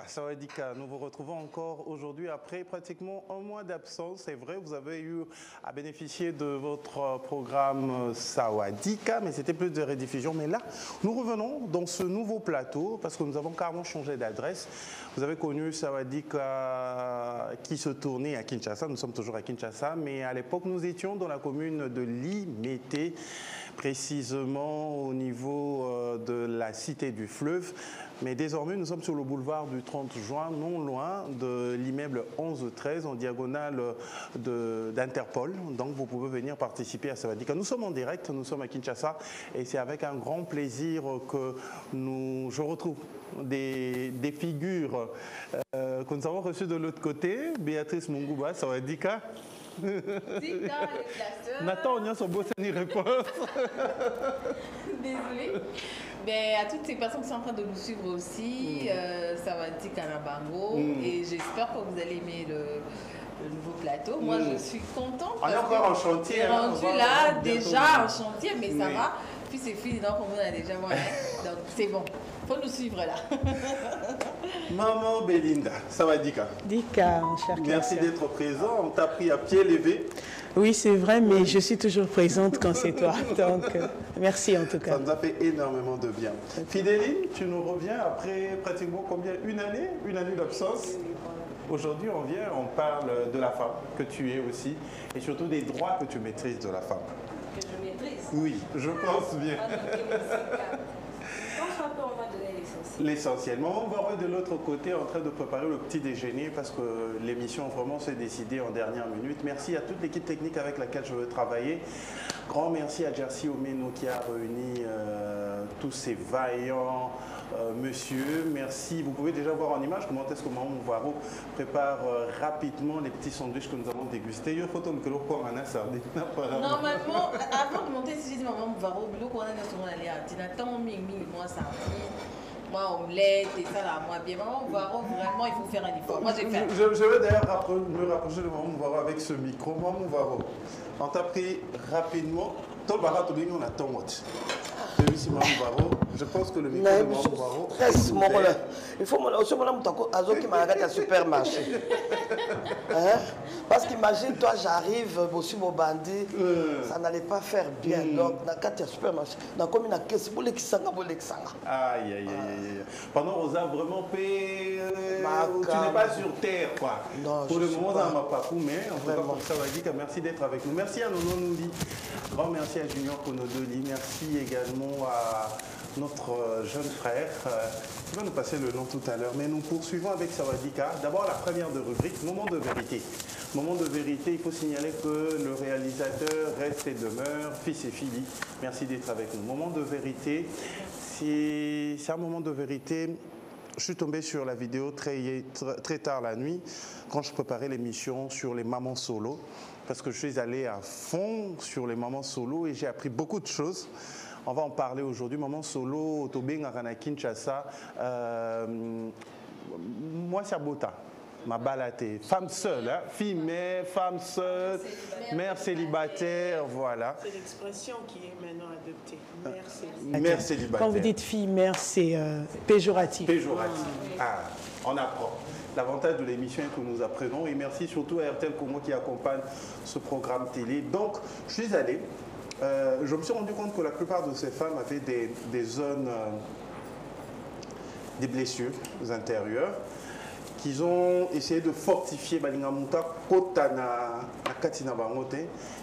Sawadika, nous vous retrouvons encore aujourd'hui après pratiquement un mois d'absence. C'est vrai, vous avez eu à bénéficier de votre programme Sawadika, mais c'était plus de rediffusion. Mais là, nous revenons dans ce nouveau plateau parce que nous avons carrément changé d'adresse. Vous avez connu Sawadika qui se tournait à Kinshasa. Nous sommes toujours à Kinshasa, mais à l'époque, nous étions dans la commune de Limete, précisément au niveau de la cité du fleuve. Mais désormais, nous sommes sur le boulevard du 30 juin, non loin de l'immeuble 11-13, en diagonale d'Interpol. Donc, vous pouvez venir participer à Sawadika. Nous sommes en direct, nous sommes à Kinshasa, et c'est avec un grand plaisir que je retrouve des figures que nous avons reçues de l'autre côté. Béatrice Mungouba, Sawadika. Nathan, on y a son beau scène, réponse. Désolée. Mais à toutes ces personnes qui sont en train de nous suivre aussi, Sawadika Nabango, et j'espère que vous allez aimer le nouveau plateau. Moi, je suis contente. On est encore en chantier. On est rendu là, déjà en chantier, mais ça va. Puis c'est fini, donc on a déjà moins. Donc c'est bon. Faut nous suivre là. Maman Belinda, Sawadika. Dika, mon cher Christian. Merci d'être présent. On t'a pris à pied levé. Oui, c'est vrai, mais je suis toujours présente quand c'est toi. Donc, merci en tout cas. Ça nous a fait énormément de bien. Fidéline, tu nous reviens après pratiquement combien? Une année d'absence. Aujourd'hui, on parle de la femme que tu es aussi et surtout des droits que tu maîtrises de la femme. Que je maîtrise. Oui, je pense bien. On va donner l'essentiel. L'essentiel. Maman Varro de l'autre côté en train de préparer le petit déjeuner parce que l'émission vraiment s'est décidée en dernière minute. Merci à toute l'équipe technique avec laquelle je veux travailler. Grand merci à Jersey Omeno qui a réuni tous ces vaillants monsieur. Merci. Vous pouvez déjà voir en image comment est-ce que Maman Varro prépare rapidement les petits sandwichs que nous avons dégustés. Normalement, avant de monter, si je dis Maman Varro, on a moi, omelette et ça là, moi bien. Maman Varro, vraiment, il faut faire un effort. Moi, j'ai fait. Je vais d'ailleurs me rapprocher de Maman Varro avec ce micro. Maman Varro, on t'a pris rapidement. Tout le barat, on attend. Je pense que le micro de Maman Varro. Il faut aussi que qui m'a regardé à supermarché. Parce qu'imagine, toi, j'arrive aussi mon bandit, ça n'allait pas faire bien. Donc, dans le supermarché, dans comme une caisse, vous les qui aïe, aïe, aïe. Pendant Rosa, vraiment, tu n'es pas sur terre, quoi. Non, pour le moment, ça ne m'a pas fou, mais en tout cas, pour ça, merci d'être avec nous. Merci à Nono Nouli. Grand merci à Junior Konodoli. Merci également à notre jeune frère. Il va nous passer le nom tout à l'heure, mais nous poursuivons avec Sawadika. D'abord, la première de rubrique, moment de vérité. Moment de vérité, il faut signaler que le réalisateur reste et demeure fils et Philly. Merci d'être avec nous. Moment de vérité, c'est un moment de vérité. Je suis tombé sur la vidéo très tard la nuit, quand je préparais l'émission sur les mamans solo, parce que je suis allé à fond sur les mamans solo et j'ai appris beaucoup de choses. On va en parler aujourd'hui. Maman solo, Tobé Ngarana Kinshasa, moi c'est Bota. Ma balade, femme seule, hein? Fille mère, femme seule, mère célibataire, voilà. C'est l'expression qui est maintenant adoptée. Mère célibataire. Mère célibataire. Quand vous dites fille mère, c'est péjoratif. Péjoratif. On apprend. L'avantage de l'émission est que nous apprenons et merci surtout à RTL Congo qui accompagne ce programme télé. Donc, je suis allé. Je me suis rendu compte que la plupart de ces femmes avaient des zones, des blessures intérieures qu'ils ont essayé de fortifier.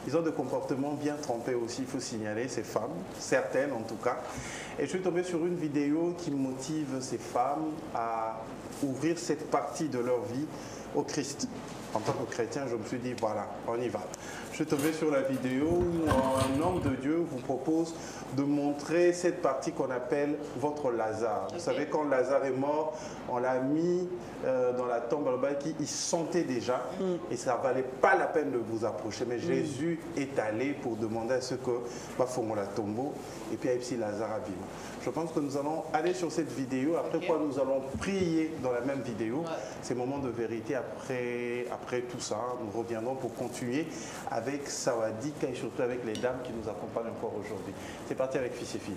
Ils ont des comportements bien trempés aussi, il faut signaler, ces femmes, certaines en tout cas. Et je suis tombé sur une vidéo qui motive ces femmes à ouvrir cette partie de leur vie au Christ. En tant que chrétien, je me suis dit, voilà, on y va. Je suis tombé sur la vidéo où un homme de Dieu vous propose de montrer cette partie qu'on appelle votre Lazare. Vous savez, quand Lazare est mort, on l'a mis dans la tombe il sentait déjà et ça ne valait pas la peine de vous approcher. Mais Jésus est allé pour demander à ce que la tombeau et puis ici Lazare a vivre. Je pense que nous allons aller sur cette vidéo, après quoi nous allons prier dans la même vidéo. Ces moments de vérité, après tout ça, nous reviendrons pour continuer avec Sawadika et surtout avec les dames qui nous accompagnent encore aujourd'hui. C'est parti avec Fils et Filles.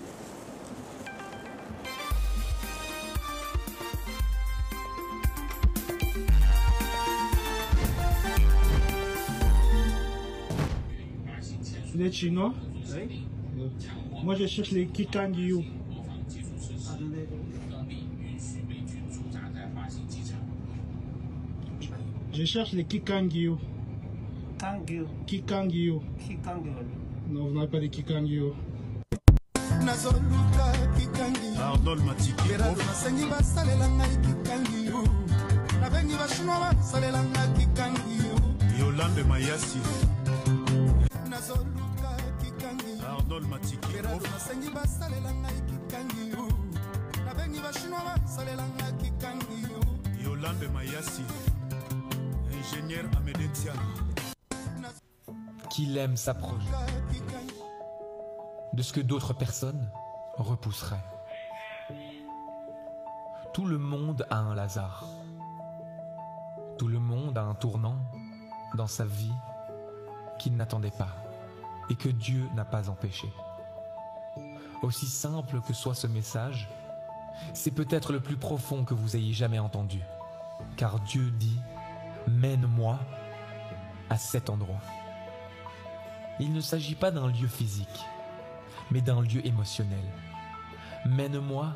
Les chinois? Oui. Moi, je cherche les Kikangyu. Je cherche les Kikangyu. Kangyu. Kikangyu. Kikangyu. Non, vous n'avez pas de Kikangyu. Pardon, Matiki. Yolande Mayasi. Pardon, Matiki. Yolande Mayasi. Ingénieur Amédétian. Qu'il aime s'approche de ce que d'autres personnes repousseraient. Tout le monde a un Lazare. Tout le monde a un tournant dans sa vie qu'il n'attendait pas et que Dieu n'a pas empêché. Aussi simple que soit ce message, c'est peut-être le plus profond que vous ayez jamais entendu. Car Dieu dit « Mène-moi à cet endroit ». Il ne s'agit pas d'un lieu physique, mais d'un lieu émotionnel. Mène-moi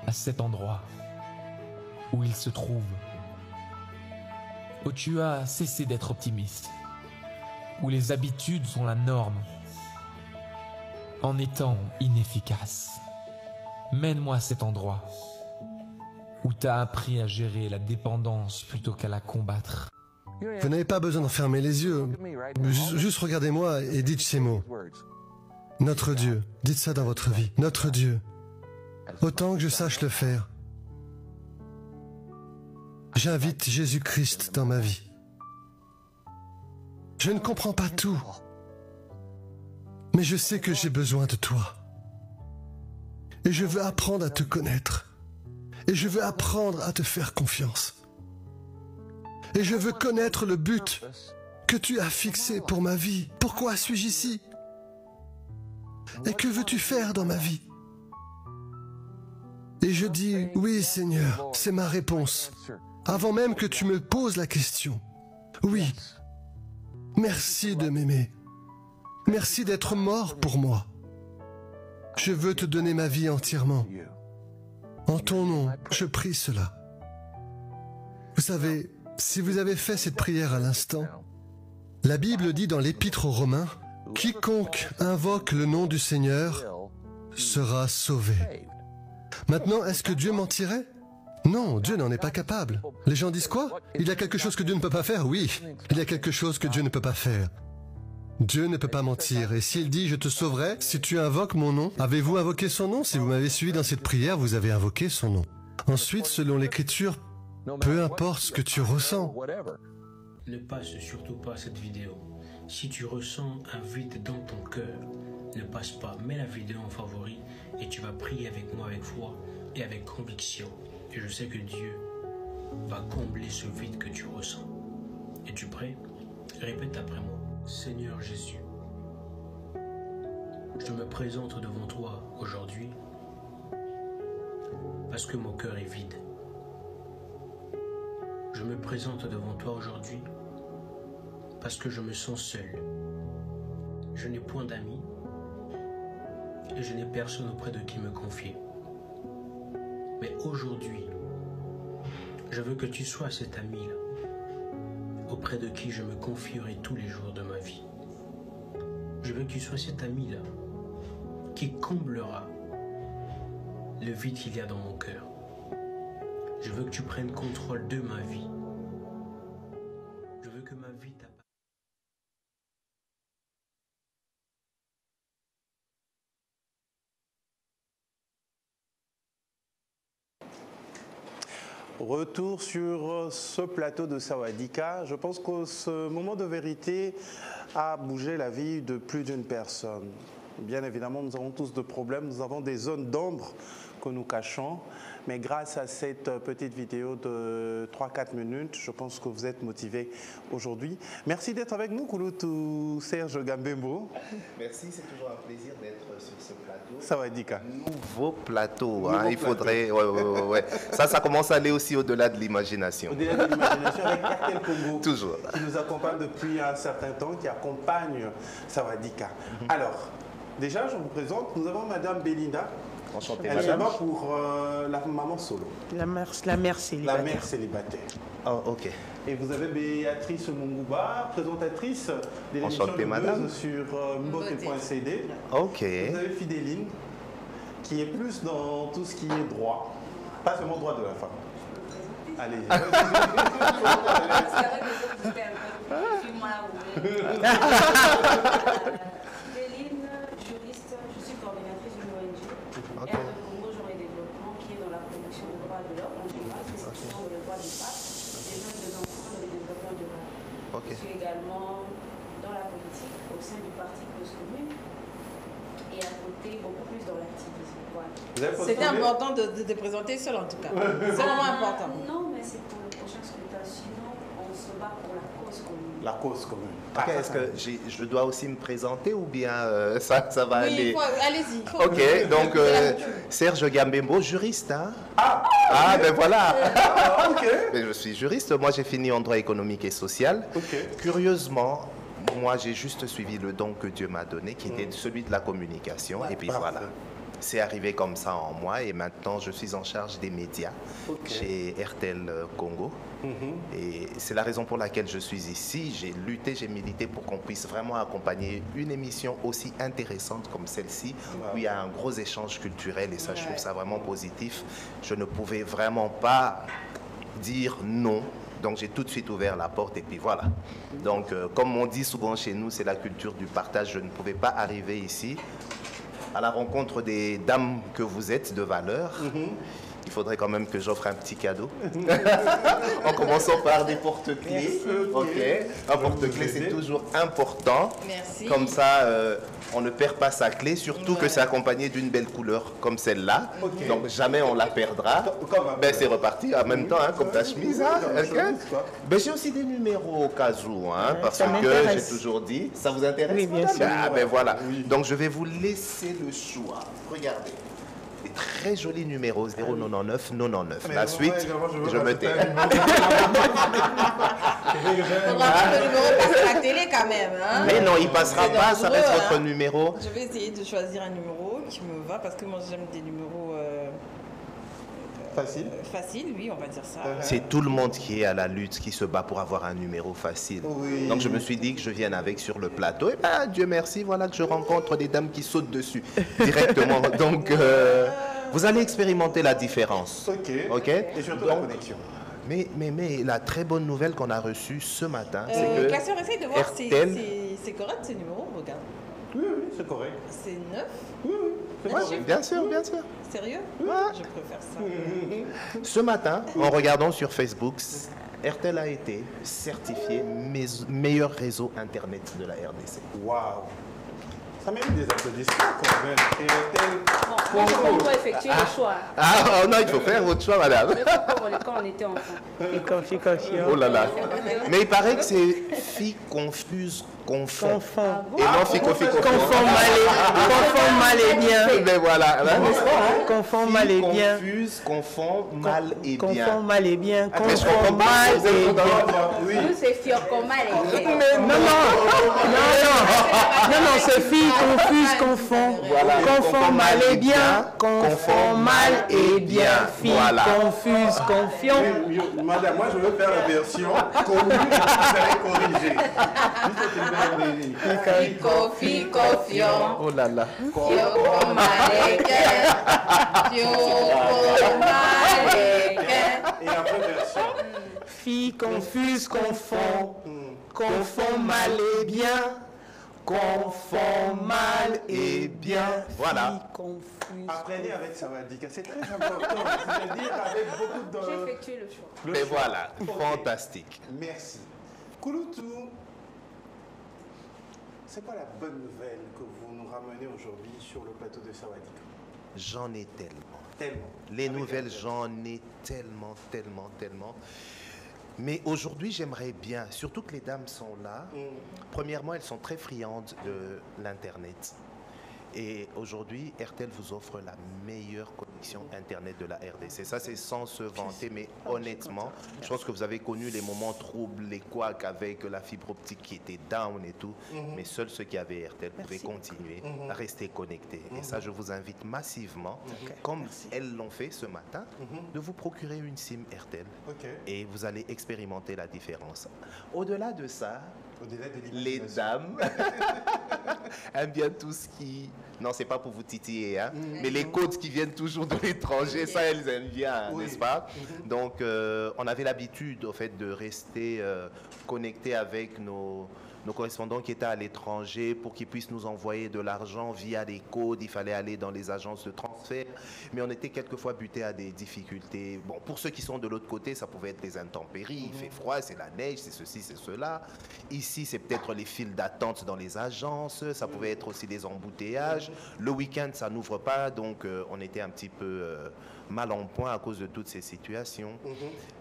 à cet endroit où il se trouve, où tu as cessé d'être optimiste, où les habitudes sont la norme, en étant inefficace. Mène-moi à cet endroit où tu as appris à gérer la dépendance plutôt qu'à la combattre. Vous n'avez pas besoin de fermer les yeux. Juste regardez-moi et dites ces mots. Notre Dieu, dites ça dans votre vie. Notre Dieu, autant que je sache le faire, j'invite Jésus-Christ dans ma vie. Je ne comprends pas tout, mais je sais que j'ai besoin de toi. Et je veux apprendre à te connaître. Et je veux apprendre à te faire confiance. Et je veux connaître le but que tu as fixé pour ma vie. Pourquoi suis-je ici? Et que veux-tu faire dans ma vie? Et je dis, oui Seigneur, c'est ma réponse. Avant même que tu me poses la question. Oui, merci de m'aimer. Merci d'être mort pour moi. Je veux te donner ma vie entièrement. En ton nom, je prie cela. Vous savez, si vous avez fait cette prière à l'instant, la Bible dit dans l'Épître aux Romains, « Quiconque invoque le nom du Seigneur sera sauvé. » Maintenant, est-ce que Dieu mentirait? Non, Dieu n'en est pas capable. Les gens disent quoi? Il y a quelque chose que Dieu ne peut pas faire? Oui, il y a quelque chose que Dieu ne peut pas faire. Dieu ne peut pas mentir. Et s'il dit « Je te sauverai si tu invoques mon nom », avez-vous invoqué son nom? Si vous m'avez suivi dans cette prière, vous avez invoqué son nom. Ensuite, selon l'Écriture, peu importe ce que tu ressens. Ne passe surtout pas cette vidéo. Si tu ressens un vide dans ton cœur, ne passe pas. Mets la vidéo en favori et tu vas prier avec moi avec foi et avec conviction. Et je sais que Dieu va combler ce vide que tu ressens. Es-tu prêt? Répète après moi. Seigneur Jésus, je me présente devant toi aujourd'hui parce que mon cœur est vide. Je me présente devant toi aujourd'hui parce que je me sens seul. Je n'ai point d'amis et je n'ai personne auprès de qui me confier. Mais aujourd'hui, je veux que tu sois cet ami-là, auprès de qui je me confierai tous les jours de ma vie. Je veux que tu sois cet ami-là qui comblera le vide qu'il y a dans mon cœur. Je veux que tu prennes contrôle de ma vie. Je veux que ma vie t'appartienne. Retour sur ce plateau de Sawadika. Je pense que ce moment de vérité a bougé la vie de plus d'une personne. Bien évidemment, nous avons tous de problèmes, nous avons des zones d'ombre que nous cachons. Mais grâce à cette petite vidéo de 3-4 minutes, je pense que vous êtes motivés aujourd'hui. Merci d'être avec nous, Kouloutou Serge Gambembo. Merci, c'est toujours un plaisir d'être sur ce plateau. Ça va, Dika. Nouveau plateau, hein, il faudrait... Ouais. Ça commence à aller aussi au-delà de l'imagination. Au-delà de l'imagination, avec RTL Congo. Toujours. Qui nous accompagne depuis un certain temps, qui accompagne Sawadika. Alors, déjà, je vous présente, nous avons Madame Belinda. Enchantée, elle madame. est là pour la maman solo. La mère célibataire. La mère célibataire. Oh, ok. Et vous avez Béatrice Mungouba, présentatrice de l'émission madame. Sur mbote.cd. Ok. Vous avez Fidéline, qui est plus dans tout ce qui est droit, pas seulement droit de la femme. Allez. Fidéline, juriste, je suis coordinatrice d'une ONG, RTL Congo Genre et Développement, qui est dans la promotion des droits de l'homme en général, spécifiquement dans le droit des femmes, des jeunes, des enfants, dans le développement durable. Je suis également dans la politique au sein du parti Cause Commune et à côté beaucoup plus dans l'activisme. Voilà. C'était important de te présenter seul en tout cas. C'est vraiment important. Non, mais c'est pour le prochain scrutin. Sinon, on se bat pour la cause commune. La cause commune. Okay, est-ce que je dois aussi me présenter ou bien ça va aller? Allez-y. Ok, donc Serge Gambembo, juriste. Hein? Ben voilà. Mais je suis juriste. Moi, j'ai fini en droit économique et social. Curieusement, moi, j'ai juste suivi le don que Dieu m'a donné, qui était celui de la communication. Et puis voilà. C'est arrivé comme ça en moi et maintenant je suis en charge des médias chez RTL Congo. Et c'est la raison pour laquelle je suis ici. J'ai lutté, j'ai milité pour qu'on puisse vraiment accompagner une émission aussi intéressante comme celle-ci, où il y a un gros échange culturel et ça, je trouve ça vraiment positif. Je ne pouvais vraiment pas dire non. Donc j'ai tout de suite ouvert la porte et puis voilà. Donc comme on dit souvent chez nous, c'est la culture du partage. Je ne pouvais pas arriver ici à la rencontre des dames que vous êtes de valeur. Il faudrait quand même que j'offre un petit cadeau. En commençant par des porte-clés. Un porte-clés, c'est toujours important. Merci. Comme ça, on ne perd pas sa clé, surtout que c'est accompagné d'une belle couleur comme celle-là. Donc jamais on la perdra. Ben, c'est reparti en même temps, hein, comme ta chemise. Hein, ben, j'ai aussi des numéros au cas où, hein, parce que j'ai toujours dit. Ça vous intéresse? Oui, bien sûr. Ben voilà. Donc je vais vous laisser le choix. Regardez. Des très jolis numéros, 099 99. La suite, je me tais. Le numéro passe à la télé quand même. Hein? Mais non, il passera pas, ça reste votre numéro. Je vais essayer de choisir un numéro qui me va parce que moi j'aime des numéros faciles, oui, on va dire ça. C'est tout le monde qui est à la lutte, qui se bat pour avoir un numéro facile. Donc je me suis dit que je vienne avec sur le plateau. Et ben, Dieu merci, voilà que je rencontre des dames qui sautent dessus directement. Donc vous allez expérimenter la différence. Ok. Et surtout la connexion. Mais la très bonne nouvelle qu'on a reçue ce matin, c'est que Classeur, essaye de voir si c'est correct ce numéro, regarde. Oui, c'est correct. C'est 9? Oui, bien sûr, bien sûr. Sérieux? Je préfère ça. Ce matin, en regardant sur Facebook, RTL a été certifié meilleur réseau Internet de la RDC. Waouh! Ça mérite des applaudissements quand même. Moi, je comprends pour effectuer le choix. Non, il faut faire votre choix, madame. Quand on était enfant. Confiant. Oh là là. Mais il paraît que c'est fille confuse, confond. Et non fille confus, confond mal et bien. Mais voilà. Confond mal et bien. Confuse, confond mal et bien. Confond mal et bien. Mais je comprends mal et bien. Nous, c'est fiorco mal et bien. Non, c'est fille confuse, confond. Confond mal et bien. Confond mal et bien. Fille confuse, confiant. Madame, moi je veux faire la version commune, vous allez corriger. Fico, fion. Oh là là. Fiorco mal et bien. Fiorco mal et bien. Et après version. Fille confuse, confond. Confond mal et bien. Confond mal et bien. Voilà. Apprenez avec Sawadika, c'est très important. C'est-à-dire avec beaucoup de... J'ai effectué le choix. Et voilà, fantastique. Merci. Kouloutou, c'est quoi la bonne nouvelle que vous nous ramenez aujourd'hui sur le plateau de Sawadika? J'en ai tellement. Tellement. Les nouvelles, j'en ai tellement. Mais aujourd'hui, j'aimerais bien, surtout que les dames sont là, premièrement, elles sont très friandes de l'Internet. Et aujourd'hui, RTL vous offre la meilleure connexion Internet de la RDC. Ça, c'est sans se vanter, mais honnêtement, je pense que vous avez connu les moments troubles, les couacs avec la fibre optique qui était down et tout. Mais seuls ceux qui avaient RTL pouvaient continuer à rester connectés. Et ça, je vous invite massivement, comme elles l'ont fait ce matin, de vous procurer une SIM RTL. Et vous allez expérimenter la différence. Au-delà de ça, les dames aiment bien tout ce qui... Non, c'est pas pour vous titiller, hein, mais les codes qui viennent toujours de l'étranger, ça, elles aiment bien, n'est-ce pas? Donc, on avait l'habitude, au fait, de rester connectés avec nos correspondants qui étaient à l'étranger pour qu'ils puissent nous envoyer de l'argent via des codes. Il fallait aller dans les agences de transfert. Mais on était quelquefois butés à des difficultés. Bon, pour ceux qui sont de l'autre côté, ça pouvait être les intempéries. Il fait froid, c'est la neige, c'est ceci, c'est cela. Ici, c'est peut-être les files d'attente dans les agences. Ça pouvait être aussi des embouteillages. Le week-end, ça n'ouvre pas. Donc, on était un petit peu mal en point à cause de toutes ces situations.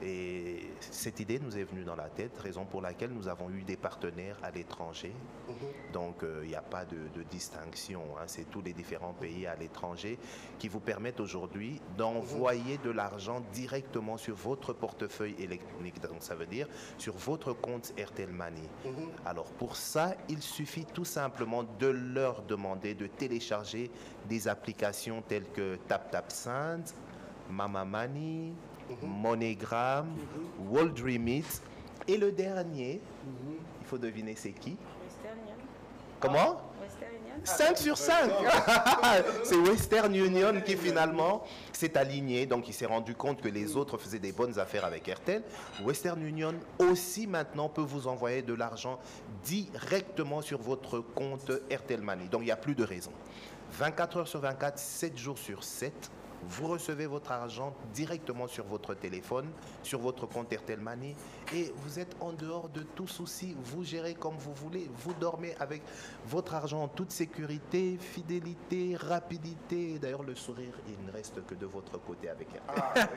Et cette idée nous est venue dans la tête, raison pour laquelle nous avons eu des partenaires à l'étranger. Donc, il n'y a pas de distinction. Hein. C'est tous les différents pays à l'étranger qui vous permettent aujourd'hui d'envoyer de l'argent directement sur votre portefeuille électronique. Donc, ça veut dire sur votre compte RTL Money. Alors, pour ça, il suffit tout simplement de leur demander de télécharger des applications telles que TapTapSend, Mama Money, MoneyGram, World Remit. Et le dernier, il faut deviner c'est qui? Western Union. Comment? Western Union. 5 sur 5. C'est Western Union qui finalement s'est aligné. Donc il s'est rendu compte que les autres faisaient des bonnes affaires avec RTL. Western Union aussi maintenant peut vous envoyer de l'argent directement sur votre compte RTL Money. Donc il n'y a plus de raison. 24 heures sur 24, 7 jours sur 7. Vous recevez votre argent directement sur votre téléphone, sur votre compte RTL Money, et vous êtes en dehors de tout souci. Vous gérez comme vous voulez. Vous dormez avec votre argent en toute sécurité, fidélité, rapidité. D'ailleurs, le sourire, il ne reste que de votre côté avec RTL.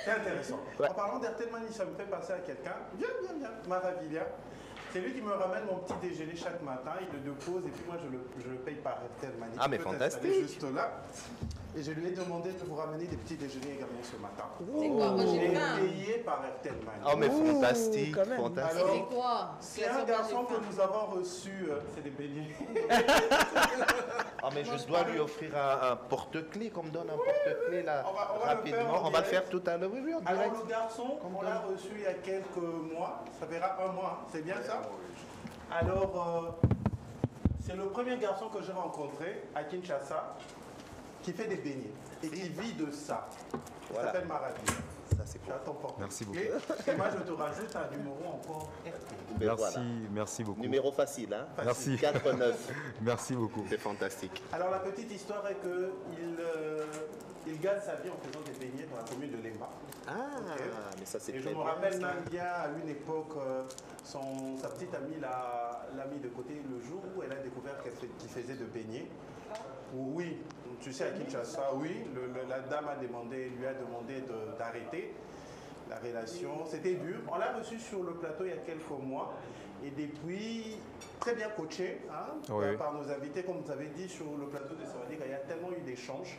C'est intéressant. En parlant d'RTL Money, ça me fait passer à quelqu'un. Viens, Maravilia. C'est lui qui me ramène mon petit déjeuner chaque matin, il le dépose et puis moi je le paye par RTL Money. Ah mais fantastique. Juste là. Et je lui ai demandé de vous ramener des petits déjeuners également ce matin. C'est quoi? Moi j'ai faim. Payé par RTL Money. Oh mais fantastique, fantastique. Alors, c'est quoi? C'est un garçon que nous avons reçu, c'est des beignets. Ah mais je dois lui offrir un porte-clés, qu'on me donne un porte-clés là, rapidement. On va le faire tout à l'heure. Oui, alors le garçon, on l'a reçu il y a quelques mois, ça fera un mois, c'est bien ça? Alors, c'est le premier garçon que j'ai rencontré à Kinshasa qui fait des beignets et qui vit de ça. Il s'appelle Maravi. Ça, c'est pour ton porte. Merci beaucoup. Et moi, je te rajoute un numéro encore. Merci beaucoup. Numéro facile, hein? Merci. 4-9. Merci beaucoup. C'est fantastique. Alors, la petite histoire est qu'il gagne sa vie en faisant des beignets dans la commune de Lemba. Mais ça, c'est Et je très me bien, rappelle ça. même bien, à une époque, sa petite amie l'a mis de côté le jour où elle a découvert qu'il faisait de beignets. Oui, tu sais, à Kinshasa, oui, la dame lui a demandé d'arrêter la relation. C'était dur. On l'a reçu sur le plateau il y a quelques mois. Et depuis, très bien coaché par nos invités, comme vous avez dit, sur le plateau de Sawadika, il y a tellement eu d'échanges.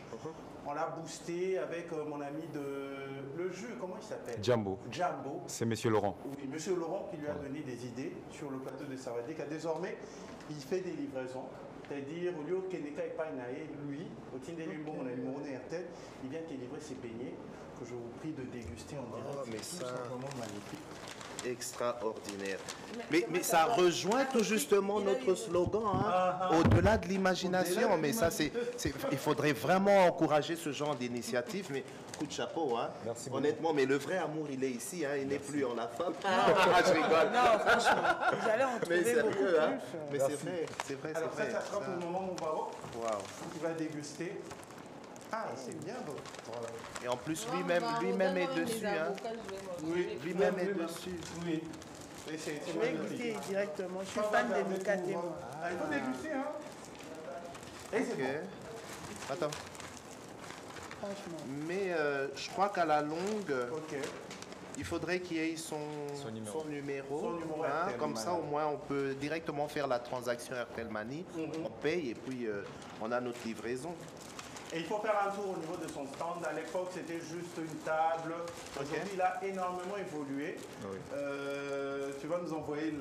On l'a boosté avec mon ami le jus, comment il s'appelle? Jambo. Jambo. C'est Monsieur Laurent. Oui, Monsieur Laurent qui lui a donné des idées sur le plateau de Sawadika. Désormais, il fait des livraisons. C'est-à-dire, au lieu que Keneka et Painae, lui, au Tindélimbo, on a numéro RTL, il vient te livrer ses beignets que je vous prie de déguster en direct. Mais c'est ça, tout simplement magnifique. Extraordinaire. Mais ça rejoint tout justement notre slogan, au-delà de l'imagination. Mais ça, il faudrait vraiment encourager ce genre d'initiative. Mais coup de chapeau, hein. Merci honnêtement. Mais le vrai amour, il est ici, hein. Il n'est plus en la femme. Je rigole. Non, franchement, vous allez en trouver mais beaucoup sérieux, plus. hein. Mais c'est vrai, c'est vrai. Alors ça sera pour le moment mon barreau. Waouh. Qui va déguster. Ah, c'est bien beau. Et en plus, lui-même est dessus. Hein. Oui, lui-même est dessus. Oui. Je vais goûter directement. Je suis fan de Mukate, moi. Il faut déguster, hein. Et c'est bon. Attends. Franchement. Mais je crois qu'à la longue, il faudrait qu'il y ait son numéro. Hein, comme ça, au moins, on peut directement faire la transaction Airtel Money. On paye et puis on a notre livraison. Et il faut faire un tour au niveau de son stand. À l'époque, c'était juste une table. Aujourd'hui, il a énormément évolué. Oui. Tu vas nous envoyer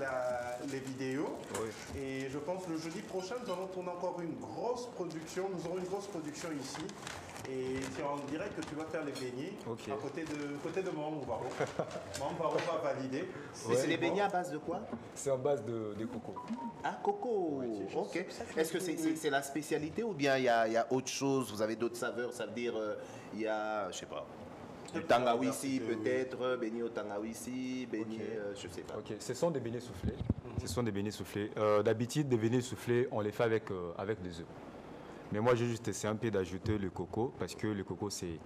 les vidéos. Oui. Et je pense que le jeudi prochain, nous allons tourner encore une grosse production. Nous aurons une grosse production ici. Et on dirait que tu vas faire les beignets à côté de Maman Baro. Maman Baro va valider. Ouais, c'est les beignets à base de quoi? C'est en base de coco. Ah, coco, ok. Est-ce que c'est la spécialité ou bien il y a autre chose? Vous avez d'autres saveurs? Ça veut dire, il y a, je sais pas, du tangawizi peut-être, beignets au tangawizi, beignets, je sais pas. Ok, ce sont des beignets soufflés. Ce sont des beignets soufflés. D'habitude, des beignets soufflés, on les fait avec des œufs. Mais moi, j'ai juste essayé un peu d'ajouter le coco parce que le coco, c'est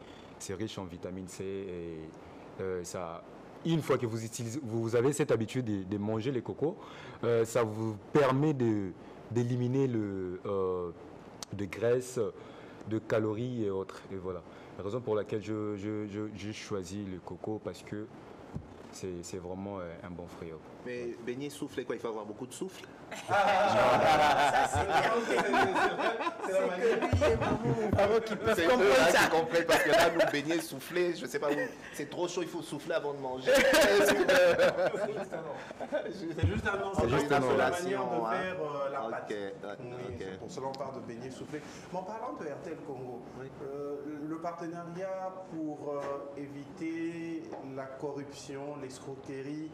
riche en vitamine C et ça, une fois que vous avez cette habitude de manger les cocos, ça vous permet d'éliminer de graisse, de calories et autres. Et voilà. La raison pour laquelle j'ai choisi le coco parce que c'est vraiment un bon fruit. Mais beignet soufflé, quoi, il faut avoir beaucoup de souffle. Ça, c'est bien. C'est la manière qui peuvent comprendre ça. Comprennent parce que là, nous, beignets soufflés, je ne sais pas où. C'est trop chaud, il faut souffler avant de manger. C'est juste un nom. C'est juste la manière de faire la pâte. C'est pour cela on parle de beignets soufflés. Mais en parlant de RTL Congo, le partenariat pour éviter la corruption, l'escroquerie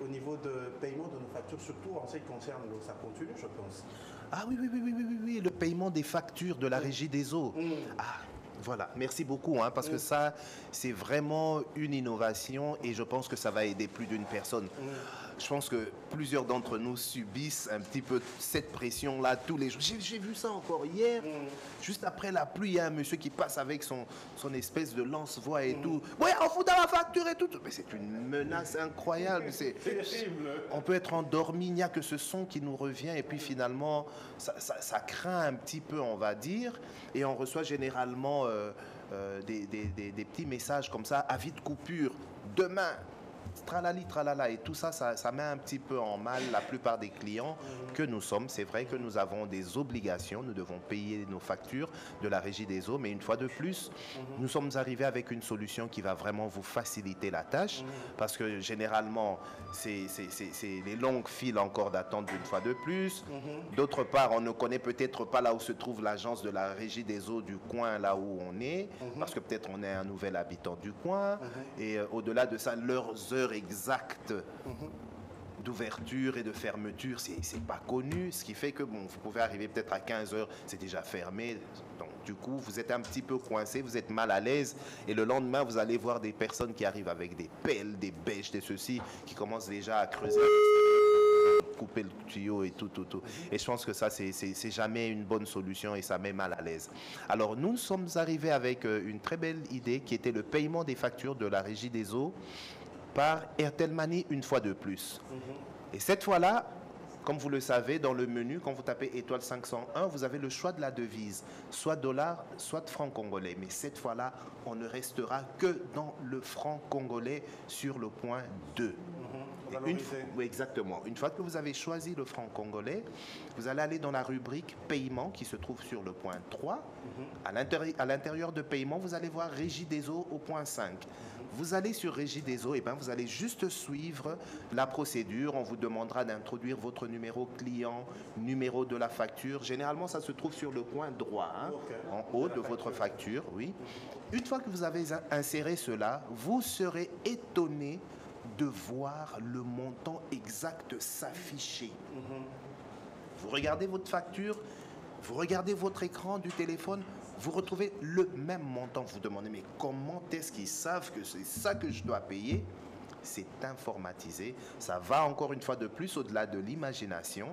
au niveau de paiement de nos factures, surtout en ce qui concerne l'eau, ça continue, je pense. Ah oui, le paiement des factures de la Régie des eaux. Ah, voilà, merci beaucoup, hein, parce que ça, c'est vraiment une innovation et je pense que ça va aider plus d'une personne. Je pense que plusieurs d'entre nous subissent un petit peu cette pression-là tous les jours. J'ai vu ça encore hier, juste après la pluie, il y a un monsieur qui passe avec son espèce de lance-voix et tout. Ouais, on fout dans la facture et tout. Mais c'est une menace incroyable. C'est terrible. On peut être endormi, il n'y a que ce son qui nous revient et puis finalement, ça craint un petit peu, on va dire. Et on reçoit généralement des petits messages comme ça, avis de coupure, demain. Tralali, tralala, et tout ça, ça met un petit peu en mal la plupart des clients que nous sommes. C'est vrai que nous avons des obligations, nous devons payer nos factures de la Régie des eaux, mais une fois de plus, nous sommes arrivés avec une solution qui va vraiment vous faciliter la tâche, parce que généralement, c'est les longues files encore d'attente d'une fois de plus. D'autre part, on ne connaît peut-être pas là où se trouve l'agence de la Régie des eaux du coin, là où on est, parce que peut-être on est un nouvel habitant du coin, et au-delà de ça, leurs heures exactes d'ouverture et de fermeture, c'est pas connu, ce qui fait que bon, vous pouvez arriver peut-être à 15 heures, c'est déjà fermé, donc du coup vous êtes un petit peu coincé, vous êtes mal à l'aise et le lendemain vous allez voir des personnes qui arrivent avec des pelles, des bêches, des ceci, qui commencent déjà à creuser, couper le tuyau et tout. Et je pense que ça c'est jamais une bonne solution et ça met mal à l'aise. Alors nous sommes arrivés avec une très belle idée qui était le paiement des factures de la Régie des eaux par Airtel Money une fois de plus. Et cette fois-là, comme vous le savez, dans le menu, quand vous tapez étoile 501, vous avez le choix de la devise, soit dollar, soit franc congolais. Mais cette fois-là, on ne restera que dans le franc congolais sur le point 2. Oui, exactement. Une fois que vous avez choisi le franc congolais, vous allez aller dans la rubrique paiement qui se trouve sur le point 3. À l'intérieur de paiement, vous allez voir Régie des eaux au point 5. Vous allez sur Régie des eaux, et ben vous allez juste suivre la procédure. On vous demandera d'introduire votre numéro client, numéro de la facture. Généralement, ça se trouve sur le coin droit, hein, en haut de votre facture, oui. Une fois que vous avez inséré cela, vous serez étonné de voir le montant exact s'afficher. Vous regardez votre facture, vous regardez votre écran du téléphone, vous retrouvez le même montant. Vous vous demandez, mais comment est-ce qu'ils savent que c'est ça que je dois payer? c'est informatisé. Ça va encore une fois de plus au-delà de l'imagination.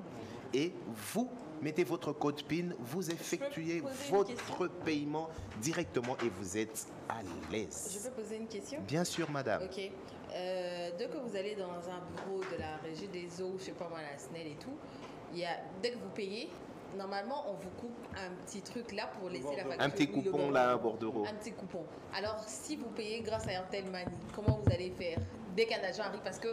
Et vous mettez votre code PIN, vous effectuez votre paiement directement et vous êtes à l'aise. Je peux poser une question? Bien sûr, madame. Ok. Dès que vous allez dans un bureau de la Régie des eaux, je sais pas moi, la SNEL et tout, dès que vous payez, normalement, on vous coupe un petit truc là pour laisser la facture. Un petit coupon là, un bordereau. Un petit coupon. Alors, si vous payez grâce à Airtel Money, comment vous allez faire dès qu'un agent arrive? Parce que,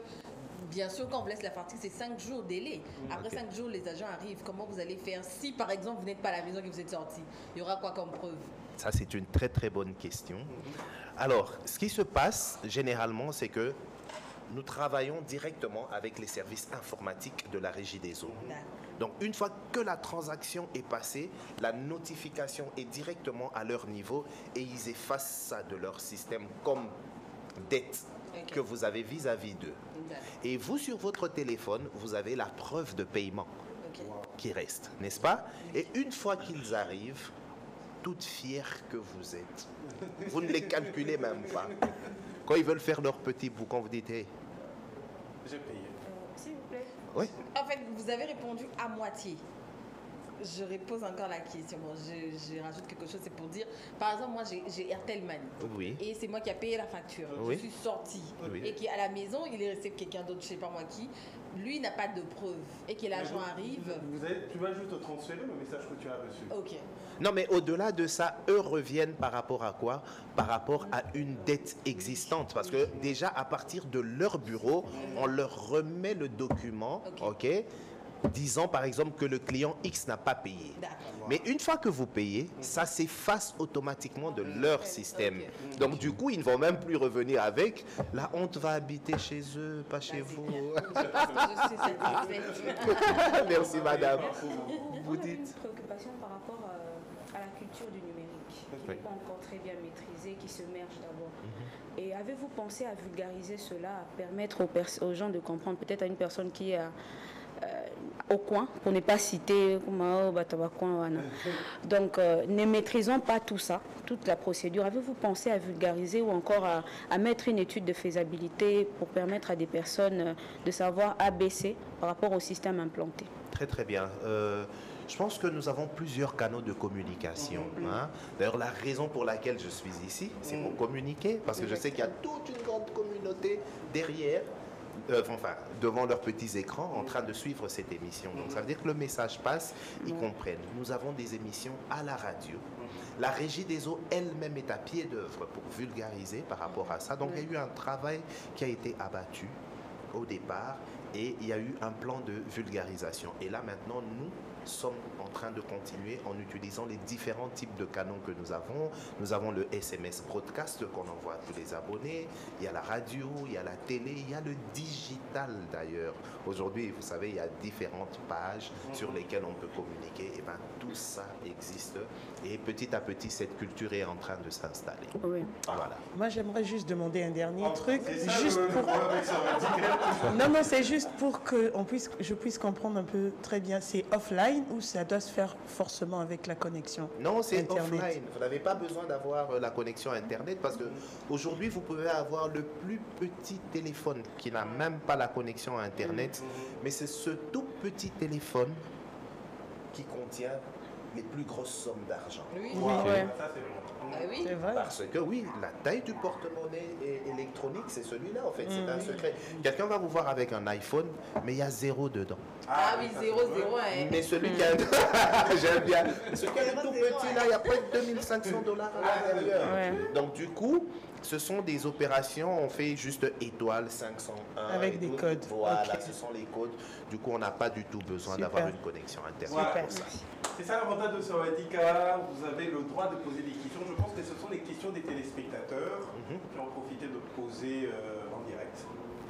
bien sûr, quand on vous laisse la facture, c'est 5 jours délai. Après 5 jours, les agents arrivent. Comment vous allez faire si, par exemple, vous n'êtes pas à la maison et que vous êtes sorti? Il y aura quoi comme preuve? Ça, c'est une très, très bonne question. Alors, ce qui se passe, généralement, c'est que nous travaillons directement avec les services informatiques de la Régie des eaux. Donc, une fois que la transaction est passée, la notification est directement à leur niveau et ils effacent ça de leur système comme dette que vous avez vis-à-vis d'eux. Et vous, sur votre téléphone, vous avez la preuve de paiement qui reste, n'est-ce pas? Et une fois qu'ils arrivent, toute fière que vous êtes, vous ne les calculez même pas. Quand ils veulent faire leur petit boucan, vous dites, hey, j'ai payé. S'il vous plaît. Oui. En fait, vous avez répondu à moitié. Je repose encore la question. Bon, je rajoute quelque chose, c'est pour dire, par exemple, moi j'ai Airtel Money. Oui. Et c'est moi qui ai payé la facture. Oui. Je suis sortie. Oui. Et qui à la maison, il est resté quelqu'un d'autre, je sais pas moi qui. Lui n'a pas de preuve. Et que l'agent arrive. Tu vas juste transférer le message que tu as reçu. Ok. Non, mais au-delà de ça, eux reviennent par rapport à quoi? Par rapport à une dette existante. Parce que déjà, à partir de leur bureau, on leur remet le document, ok, disant par exemple que le client X n'a pas payé. Mais une fois que vous payez, ça s'efface automatiquement de leur système. Donc du coup, ils ne vont même plus revenir avec. La honte va habiter chez eux, pas chez vous. Merci madame. Vous dites? Une préoccupation par rapport à la culture du numérique, qui n'est pas encore très bien maîtrisée, qui se merge d'abord. Et avez-vous pensé à vulgariser cela, à permettre aux gens de comprendre, peut-être à une personne qui est au coin, pour ne pas citer donc ne maîtrisant pas tout ça, toute la procédure, avez-vous pensé à vulgariser ou encore à mettre une étude de faisabilité pour permettre à des personnes de savoir ABC par rapport au système implanté? Très très bien. Je pense que nous avons plusieurs canaux de communication. Hein. D'ailleurs, la raison pour laquelle je suis ici, c'est pour communiquer, parce que je sais qu'il y a toute une grande communauté derrière, devant leurs petits écrans, en train de suivre cette émission. Donc ça veut dire que le message passe, ils comprennent. Nous avons des émissions à la radio. La Régie des eaux elle-même est à pied d'œuvre pour vulgariser par rapport à ça. Donc il y a eu un travail qui a été abattu au départ et il y a eu un plan de vulgarisation. Et là maintenant, nous sommes en train de continuer en utilisant les différents types de canaux que nous avons. Nous avons le SMS broadcast qu'on envoie à tous les abonnés. Il y a la radio, il y a la télé, il y a le digital d'ailleurs. Aujourd'hui, vous savez, il y a différentes pages sur lesquelles on peut communiquer. Et bien, tout ça existe. Et petit à petit, cette culture est en train de s'installer. Oui. Voilà. Moi, j'aimerais juste demander un dernier truc. Juste pour... Non, c'est juste pour que je puisse comprendre un peu très bien. C'est offline ou ça doit se faire forcément avec la connexion Internet? Non, c'est offline. Vous n'avez pas besoin d'avoir la connexion Internet parce qu'aujourd'hui, vous pouvez avoir le plus petit téléphone qui n'a même pas la connexion Internet. Mais c'est ce tout petit téléphone qui contient les plus grosses sommes d'argent. Oui, Ça, c'est bon. Oui. C'est vrai. Parce que oui, la taille du porte-monnaie électronique, c'est celui-là en fait, c'est un secret. Quelqu'un va vous voir avec un iPhone, mais il y a 0 dedans. Ah oui, 0, 0, hein. Mais celui qui a j'aime bien. Celui qui est tout petit là, il y a près de $2500 à l'intérieur. Donc du coup, ce sont des opérations, on fait juste étoile 501. Avec des codes. Voilà, ce sont les codes. Du coup, on n'a pas du tout besoin d'avoir une connexion Internet. Voilà. C'est ça l'avantage de Sawadika, vous avez le droit de poser des questions. Je pense que ce sont les questions des téléspectateurs qui ont profité de poser en direct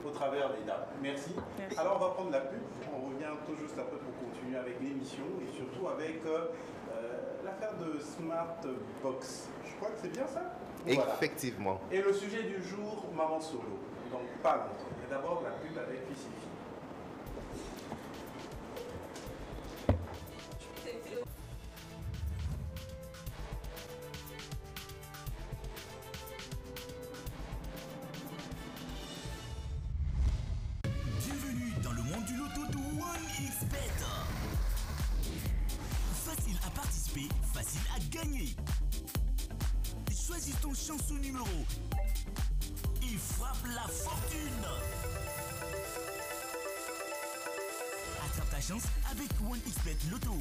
au travers des dates. Merci. Alors on va prendre la pub, on revient tout juste après pour continuer avec l'émission et surtout avec l'affaire de Smart Box. Je crois que c'est bien ça? Voilà. Effectivement. Et le sujet du jour, Maman Solo. Donc pas longtemps. Et d'abord la pub avec Fissifi. 1xBet. Facile à participer, facile à gagner. Choisis ton chanson numéro et frappe la fortune. Attrape ta chance avec 1xBet Loto.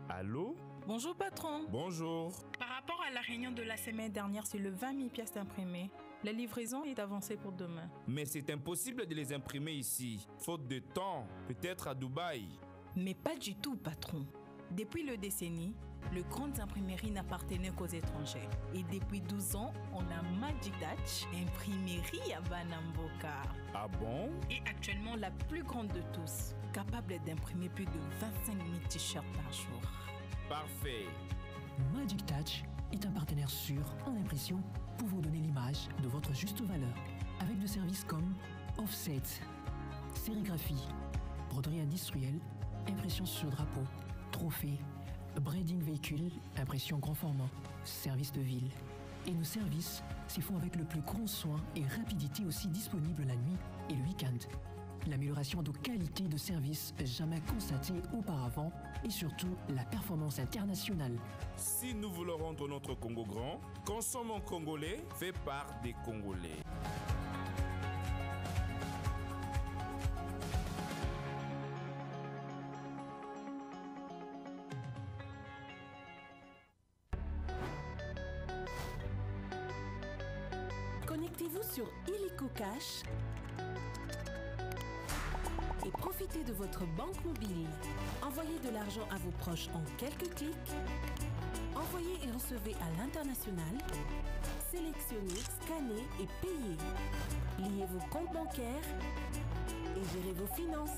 Allô? Bonjour patron. Bonjour. Par rapport à la réunion de la semaine dernière sur le 20 000 pièces imprimées, la livraison est avancée pour demain. Mais c'est impossible de les imprimer ici. Faute de temps, peut-être à Dubaï. Mais pas du tout patron. Depuis le décennie, le Grandes Imprimeries n'appartenait qu'aux étrangers. Et depuis 12 ans, on a Magic Touch, imprimerie à Banamboka. Ah bon? Et actuellement la plus grande de tous, capable d'imprimer plus de 25 000 t-shirts par jour. Parfait. Magic Touch est un partenaire sûr en impression pour vous donner l'image de votre juste valeur. Avec des services comme offset, sérigraphie, broderie industrielle, impression sur drapeau, trophée, braiding véhicule, impression grand format, service de ville. Et nos services s'y font avec le plus grand soin et rapidité, aussi disponible la nuit et le week-end. L'amélioration de qualité de service jamais constatée auparavant et surtout la performance internationale. Si nous voulons rendre notre Congo grand, consommons congolais fait par des Congolais. Connectez-vous sur Illico Cash et profitez de votre banque mobile. Envoyez de l'argent à vos proches en quelques clics. Envoyez et recevez à l'international. Sélectionnez, scannez et payez. Liez vos comptes bancaires et gérez vos finances.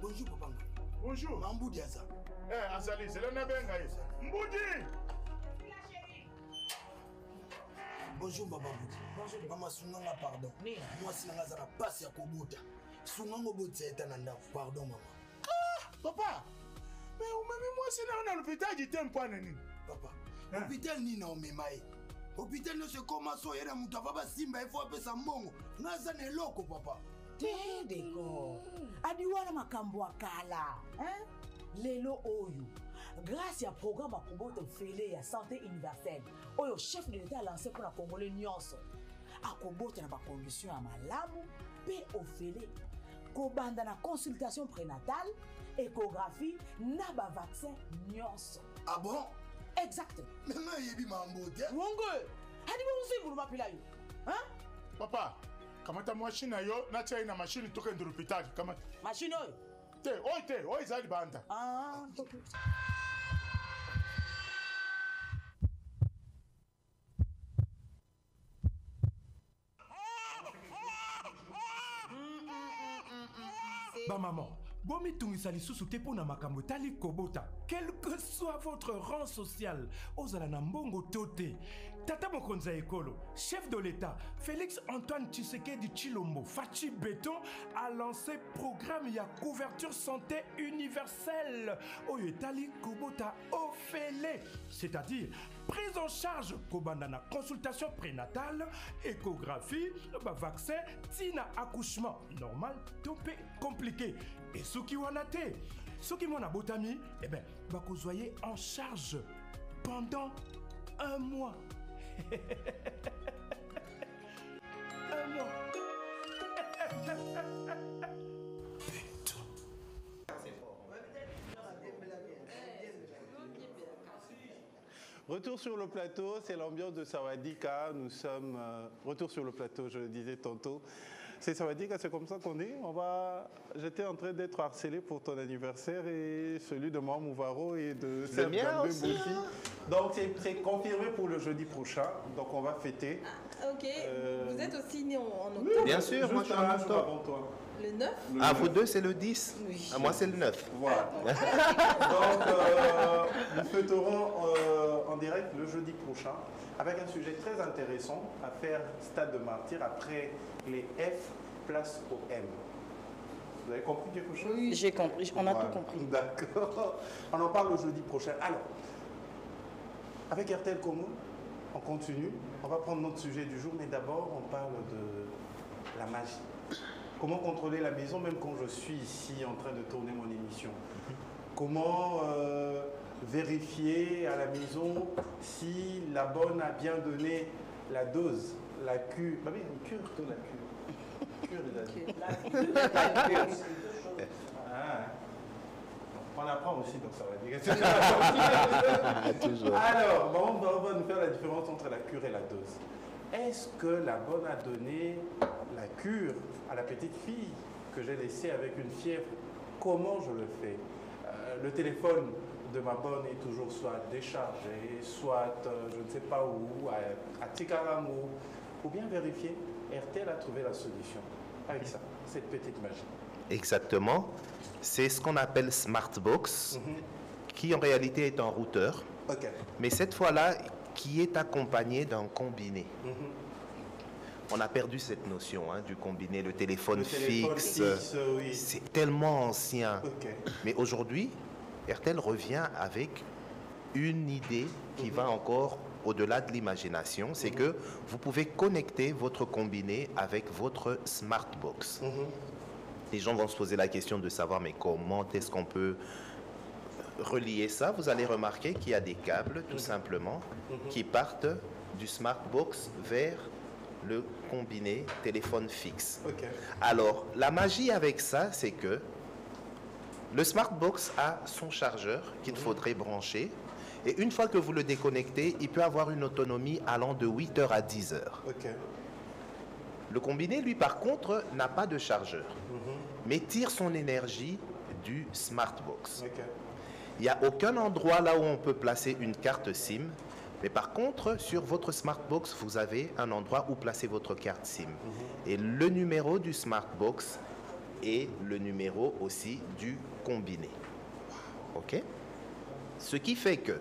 Bonjour papa. Bonjour. Mamboudi Aza. Azali, c'est le Nabenga. Mboudi. Bonjour Baba Mboudi. Bonjour. Maman Sunanga, pardon. Moi si nanga zara passe ya kobota. Sunanga botsa etananda. Pardon maman. Ah, papa. Mais moi si na l'hôpital du temps point nini. Papa. Hôpital ni na omemaye. Hôpital no se commence yera mutu baba simba il faut appeler ça mongo. Naza ne loko papa. Tedeko. Adiwana makambo akala. Hein? Lelo oyo. Grâce à programme à Kobota Fele ya santé universelle. Oyo chef de l'État a lancé pour la Congolais nyonso. A Kobota na ba condition ya malamu pe ofele. Kobanda na consultation prénatale, échographie, na ba vaccin nyonso. Ah bon? Exact. Maintenant yebi mambote. Wongo. Hadi bo usimu mapila yo. Hein? Papa, kamata machine yo na tia ina machine toka ndo l'hôpital kamata. Machine oyo. Te, oi zali banda. Ah, Ba maman, bomi tungisa lisusu te pona makambo tali kobota. quel que soit votre rang social, ozala na mbongo toté. Tata Mokonza Ekolo, chef de l'État, Félix Antoine Tshisekedi Tshilombo, Fachi Béton, a lancé programme ya couverture santé universelle. Oyetali Kobota Ofele, c'est-à-dire prise en charge Kobandana, consultation prénatale, échographie, vaccin, tina accouchement normal, topé compliqué. Et ceux qui wanate, ceux qui m'ont abotami, eh ben, bakozoyer en charge pendant 1 mois. 1 mois. Retour sur le plateau, c'est l'ambiance de Sawadika. Nous sommes retour sur le plateau, je le disais tantôt. C'est Sawadika, c'est comme ça qu'on est. J'étais en train d'être harcelé pour ton anniversaire et celui de Mohamed Mouvaro et de Serge Gambembo aussi. Donc c'est confirmé pour le jeudi prochain. Donc on va fêter. Ah, ok. Vous êtes aussi né en octobre? Bien sûr, moi je suis en octobre. Le 9? Ah, vous deux, c'est le 10. Oui. Ah, moi, c'est le 9. Voilà. Donc, nous fêterons en direct le jeudi prochain avec un sujet très intéressant à faire Stade de Martyr après les F, place au M. Vous avez compris quelque chose? Oui, j'ai compris. On a tout compris. D'accord. On en parle le jeudi prochain. Alors, avec RTL Congo, on continue. On va prendre notre sujet du jour, mais d'abord, on parle de la magie. Comment contrôler la maison même quand je suis ici en train de tourner mon émission? Comment vérifier à la maison si la bonne a bien donné la dose, la cure? Bah oui, une cure, toi, la cure. La cure. Ah. On apprend aussi, donc ça va dire. Toujours. Alors, bon, on va nous faire la différence entre la cure et la dose. Est-ce que la bonne a donné la cure à la petite fille que j'ai laissée avec une fièvre? Comment je le fais? Le téléphone de ma bonne est toujours soit déchargé, soit je ne sais pas où, à Tikarango, ou bien vérifier. RTL a trouvé la solution avec ça, cette petite magie. Exactement. C'est ce qu'on appelle Smartbox, qui en réalité est un routeur. Okay. Mais cette fois-là, qui est accompagné d'un combiné. On a perdu cette notion du combiné, le téléphone fixe. Oui. C'est tellement ancien. Okay. Mais aujourd'hui, RTL revient avec une idée qui va encore au-delà de l'imagination. C'est que vous pouvez connecter votre combiné avec votre Smartbox. Les gens vont se poser la question de savoir mais comment est-ce qu'on peut relier ça? Vous allez remarquer qu'il y a des câbles tout simplement qui partent du Smartbox vers le combiné téléphone fixe. Okay. Alors la magie avec ça, c'est que le Smartbox a son chargeur qu'il faudrait brancher et une fois que vous le déconnectez, il peut avoir une autonomie allant de 8 heures à 10 heures. Okay. Le combiné, lui, par contre, n'a pas de chargeur, mais tire son énergie du Smartbox. Okay. Il n'y a aucun endroit là où on peut placer une carte SIM, mais par contre, sur votre Smartbox, vous avez un endroit où placer votre carte SIM. Et le numéro du Smartbox est le numéro aussi du combiné. OK? Ce qui fait que,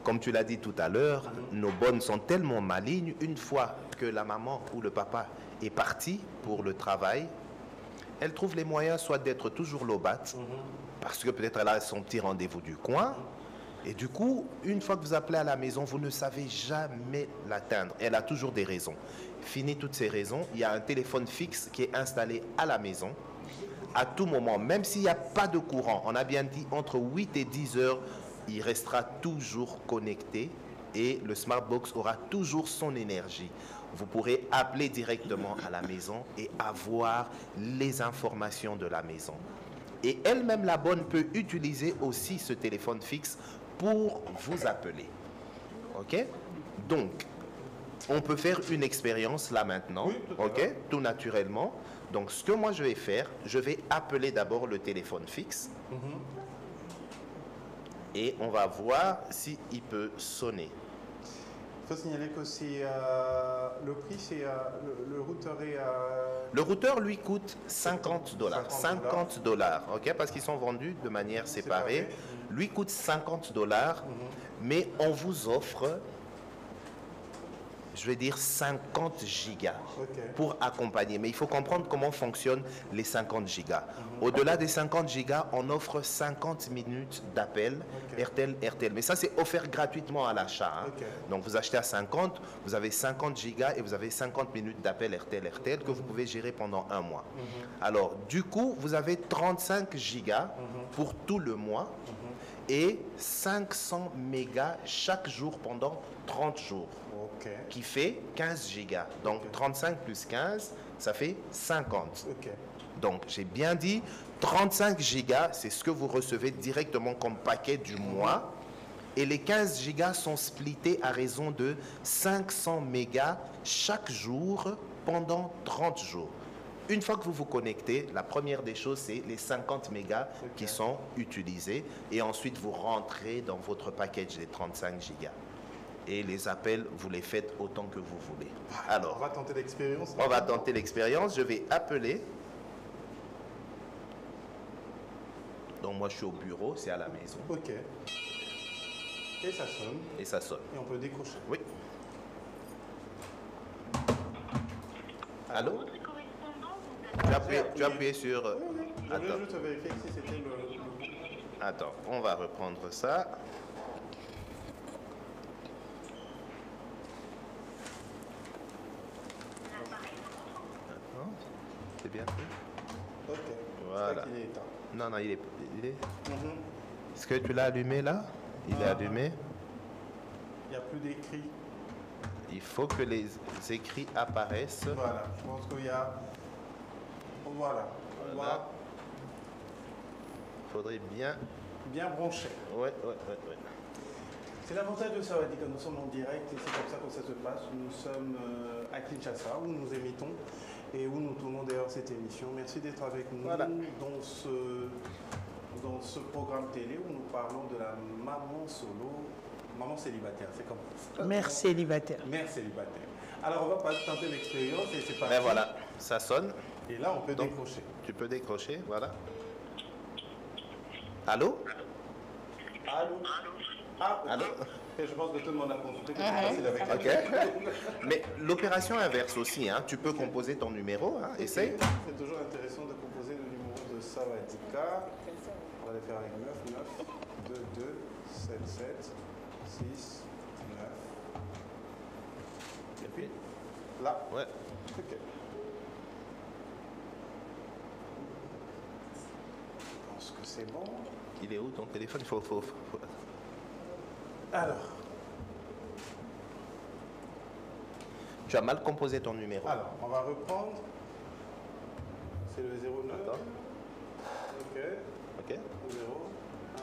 comme tu l'as dit tout à l'heure, nos bonnes sont tellement malignes, une fois que la maman ou le papa est parti pour le travail, elle trouve les moyens soit d'être toujours lobate, parce que peut-être elle a son petit rendez-vous du coin, et du coup, une fois que vous appelez à la maison, vous ne savez jamais l'atteindre. Elle a toujours des raisons. Fini toutes ces raisons, il y a un téléphone fixe qui est installé à la maison, à tout moment, même s'il n'y a pas de courant, on a bien dit entre 8 et 10 heures, il restera toujours connecté et le Smartbox aura toujours son énergie. Vous pourrez appeler directement à la maison et avoir les informations de la maison. Et elle-même, la bonne, peut utiliser aussi ce téléphone fixe pour vous appeler. OK? Donc, on peut faire une expérience là maintenant, oui, OK? Tout naturellement. Donc, ce que moi je vais faire, je vais appeler d'abord le téléphone fixe. Et on va voir s'il peut sonner. Il faut signaler que c'est le prix, c'est le routeur est... Le routeur, lui, coûte 50 $. 50 $, ok, parce qu'ils sont vendus de manière séparée. Lui coûte 50 $, mais on vous offre, je vais dire, 50 gigas pour accompagner. Mais il faut comprendre comment fonctionnent les 50 gigas. Au-delà des 50 gigas, on offre 50 minutes d'appel RTL. Mais ça, c'est offert gratuitement à l'achat. Hein. Donc, vous achetez à 50, vous avez 50 gigas et vous avez 50 minutes d'appel RTL que vous pouvez gérer pendant un mois. Alors, du coup, vous avez 35 gigas pour tout le mois et 500 mégas chaque jour pendant 30 jours. Qui fait 15 gigas. Donc 35 plus 15, ça fait 50. Donc j'ai bien dit, 35 gigas, c'est ce que vous recevez directement comme paquet du mois. Et les 15 gigas sont splittés à raison de 500 mégas chaque jour pendant 30 jours. Une fois que vous vous connectez, la première des choses, c'est les 50 mégas qui sont utilisés. Et ensuite, vous rentrez dans votre package des 35 gigas. Et les appels, vous les faites autant que vous voulez. Alors, on va tenter l'expérience. On va tenter l'expérience. Je vais appeler. Donc moi, je suis au bureau, c'est à la maison. Ok. Et ça sonne. Et ça sonne. Et on peut décrocher. Oui. Allô? Tu as appuyé sur... Je vais juste vérifier si c'était le... Attends, on va reprendre ça. C'est bien fait. Ok. Voilà. Il est éteint. Non, il est... Est-ce que tu l'as allumé là? Il est allumé. Il n'y a plus d'écrit. Il faut que les écrits apparaissent. Voilà, je pense qu'il y a... Voilà. Il faudrait bien... Bien brancher. Ouais. C'est l'avantage de ça, que nous sommes en direct et c'est comme ça que ça se passe. Nous sommes à Kinshasa où nous émettons et où nous tournons d'ailleurs cette émission. Merci d'être avec nous dans ce programme télé où nous parlons de la maman solo, maman célibataire, c'est comme ça. Mère célibataire. Mère célibataire. Alors on va tenter l'expérience et c'est parti. Ben voilà, ça sonne. Et là on peut décrocher. Tu peux décrocher, voilà. Allô? Allô? Allô? Et je pense que tout le monde a compris. Ok. Mais l'opération inverse aussi, hein. Tu peux composer ton numéro, hein. Essaye. C'est toujours intéressant de composer le numéro de Savadika. On va le faire avec 9, 9, 2, 2, 7, 7, 6, 9. Et puis, là. Ouais. Ok. Je pense que c'est bon. Il est où ton téléphone? Il faut... Alors. Tu as mal composé ton numéro. Alors, on va reprendre. C'est le 09. Attends. Ok. 0, 1.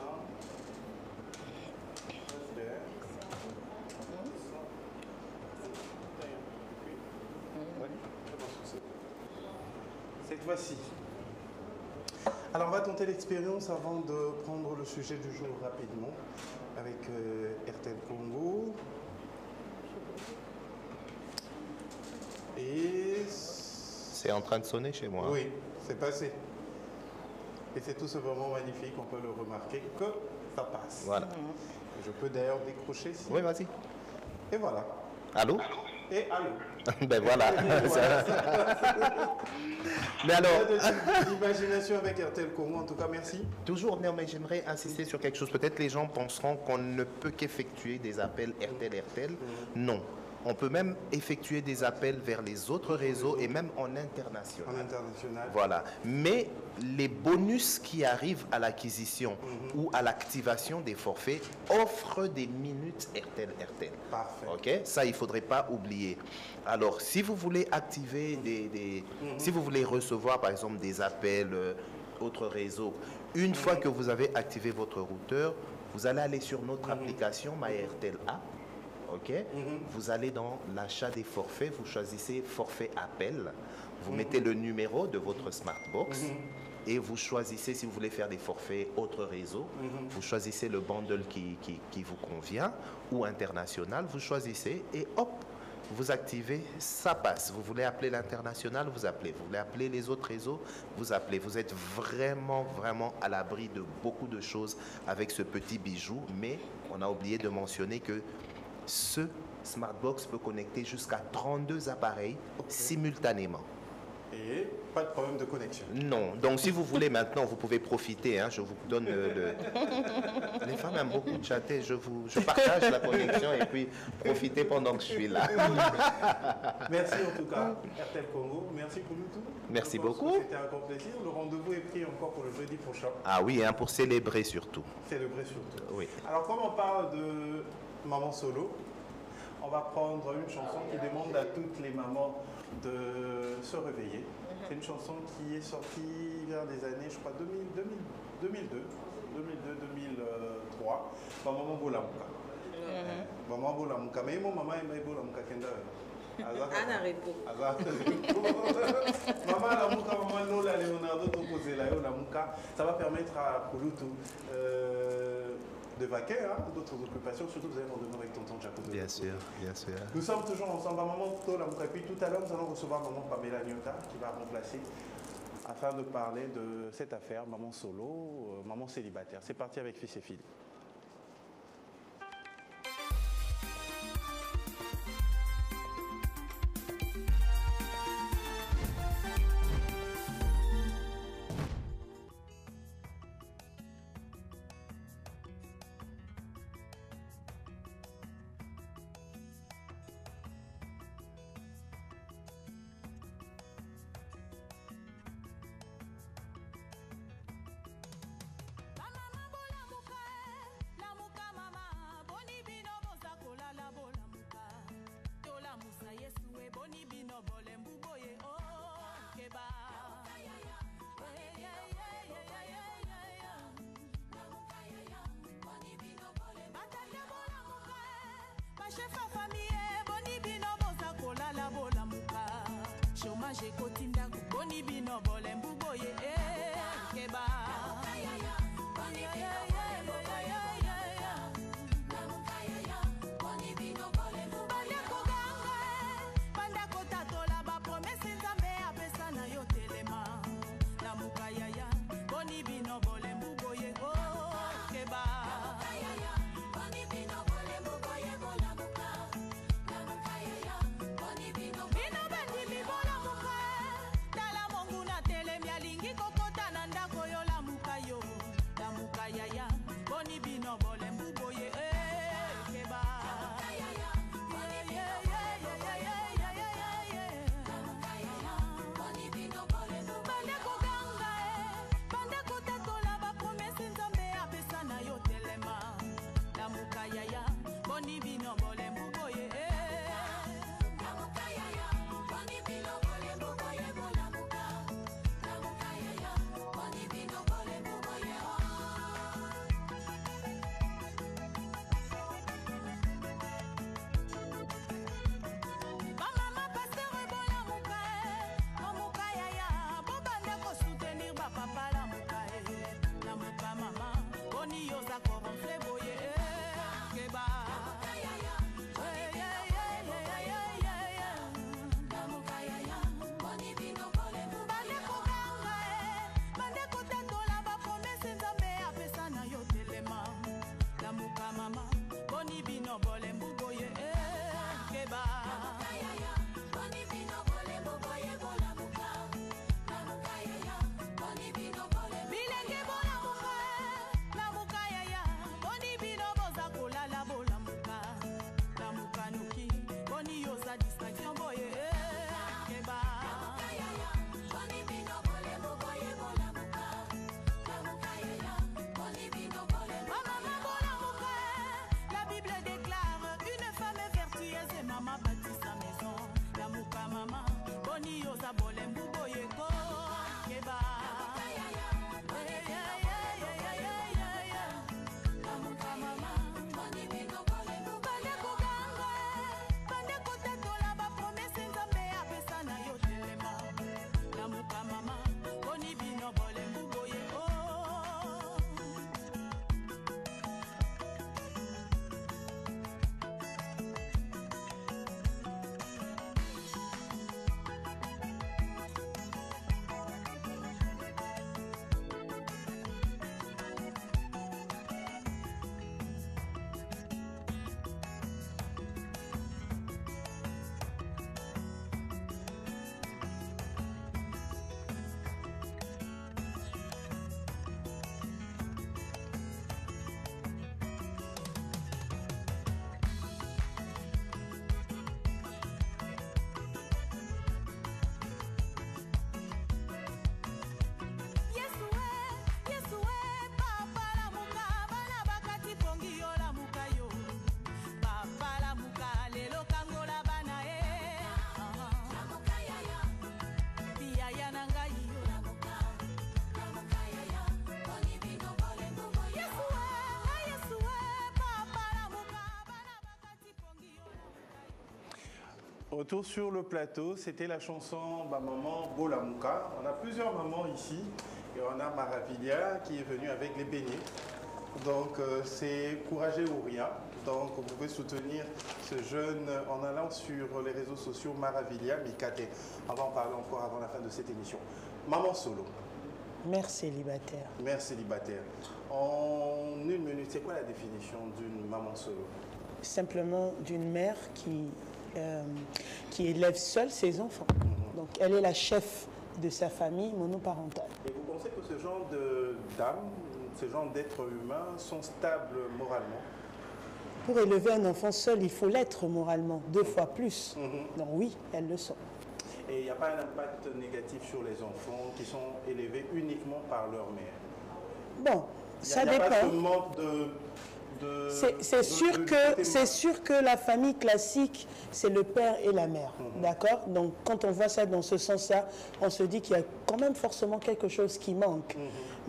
Cette fois-ci. Alors, on va tenter l'expérience avant de prendre le sujet du jour rapidement avec RTL Congo. Et... C'est en train de sonner chez moi. Oui, c'est passé. Et c'est tout simplement magnifique, on peut le remarquer que ça passe. Voilà. Je peux d'ailleurs décrocher si... Oui, vas-y. Et voilà. Allô? Et allô. Ben voilà. Mais alors... L'imagination avec RTL Congo, en tout cas, merci. Toujours, mais j'aimerais insister sur quelque chose. Peut-être les gens penseront qu'on ne peut qu'effectuer des appels RTL. Non. On peut même effectuer des appels vers les autres réseaux et même en international. En international. Voilà. Mais les bonus qui arrivent à l'acquisition ou à l'activation des forfaits offrent des minutes RTL. Parfait. Ok? Ça, il ne faudrait pas oublier. Alors, si vous voulez activer si vous voulez recevoir, par exemple, des appels autres réseaux, une fois que vous avez activé votre routeur, vous allez aller sur notre application MyRTL App. Ok, vous allez dans l'achat des forfaits, vous choisissez forfait appel, vous mettez le numéro de votre Smartbox, et vous choisissez si vous voulez faire des forfaits autres réseaux. Vous choisissez le bundle qui vous convient ou international, vous choisissez et hop, vous activez, ça passe. Vous voulez appeler l'international, vous appelez. Vous voulez appeler les autres réseaux, vous appelez. Vous êtes vraiment, vraiment à l'abri de beaucoup de choses avec ce petit bijou. Mais on a oublié de mentionner que ce Smartbox peut connecter jusqu'à 32 appareils simultanément. Et pas de problème de connexion. Non. Donc, si vous voulez maintenant, vous pouvez profiter. Hein, je vous donne Les femmes aiment beaucoup chatter. Je partage la connexion et puis profitez pendant que je suis là. Merci en tout cas, RTL Congo. Merci pour nous tous. Merci beaucoup. C'était un grand plaisir. Le rendez-vous est pris encore pour le jeudi prochain. Ah oui, hein, pour célébrer surtout. Célébrer surtout. Oui. Alors, comme on parle de maman solo, on va prendre une chanson qui demande à toutes les mamans de se réveiller. C'est une chanson qui est sortie vers des années, je crois, 2002, 2003. Maman Bolamuka. Maman Bolamuka. Mais mon maman est Bolamuka Kenda. Anna Repo. Maman Lamuka, maman Lola Leonardo Tokozé Lamuka. Ça va permettre à Kulutu de vaquer d'autres occupations, surtout vous allez en devenir avec tonton Jacob. Bien sûr, bien sûr. Nous sommes toujours ensemble à Maman Bolamuka. Et puis tout à l'heure, nous allons recevoir Maman Pamela Nyota qui va remplacer afin de parler de cette affaire, Maman solo, Maman célibataire. C'est parti avec Fils et Filles. chef à famille boni bino boza kolala bolamuka chômage ekotinda boni bino bolembu boye keba Retour sur le plateau, c'était la chanson Maman Bolamuka. On a plusieurs mamans ici et on a Maravilia qui est venue avec les beignets. Donc c'est Courageux ou Rien. Donc vous pouvez soutenir ce jeune en allant sur les réseaux sociaux Maravilia Mikate. On va en parler encore avant la fin de cette émission. Maman solo. Mère célibataire. Mère célibataire. En une minute, c'est quoi la définition d'une maman solo? Simplement d'une mère qui élève seule ses enfants. Donc elle est la chef de sa famille monoparentale. Et vous pensez que ce genre d'âme, ce genre d'êtres humains sont stables moralement? Pour élever un enfant seul, il faut l'être moralement, 2 fois plus. Donc oui, elles le sont. Et il n'y a pas un impact négatif sur les enfants qui sont élevés uniquement par leur mère? Bon, ça dépend. Il n'y a pas ce manque c'est sûr que la famille classique, c'est le père et la mère, d'accord? Donc quand on voit ça dans ce sens-là, on se dit qu'il y a quand même forcément quelque chose qui manque.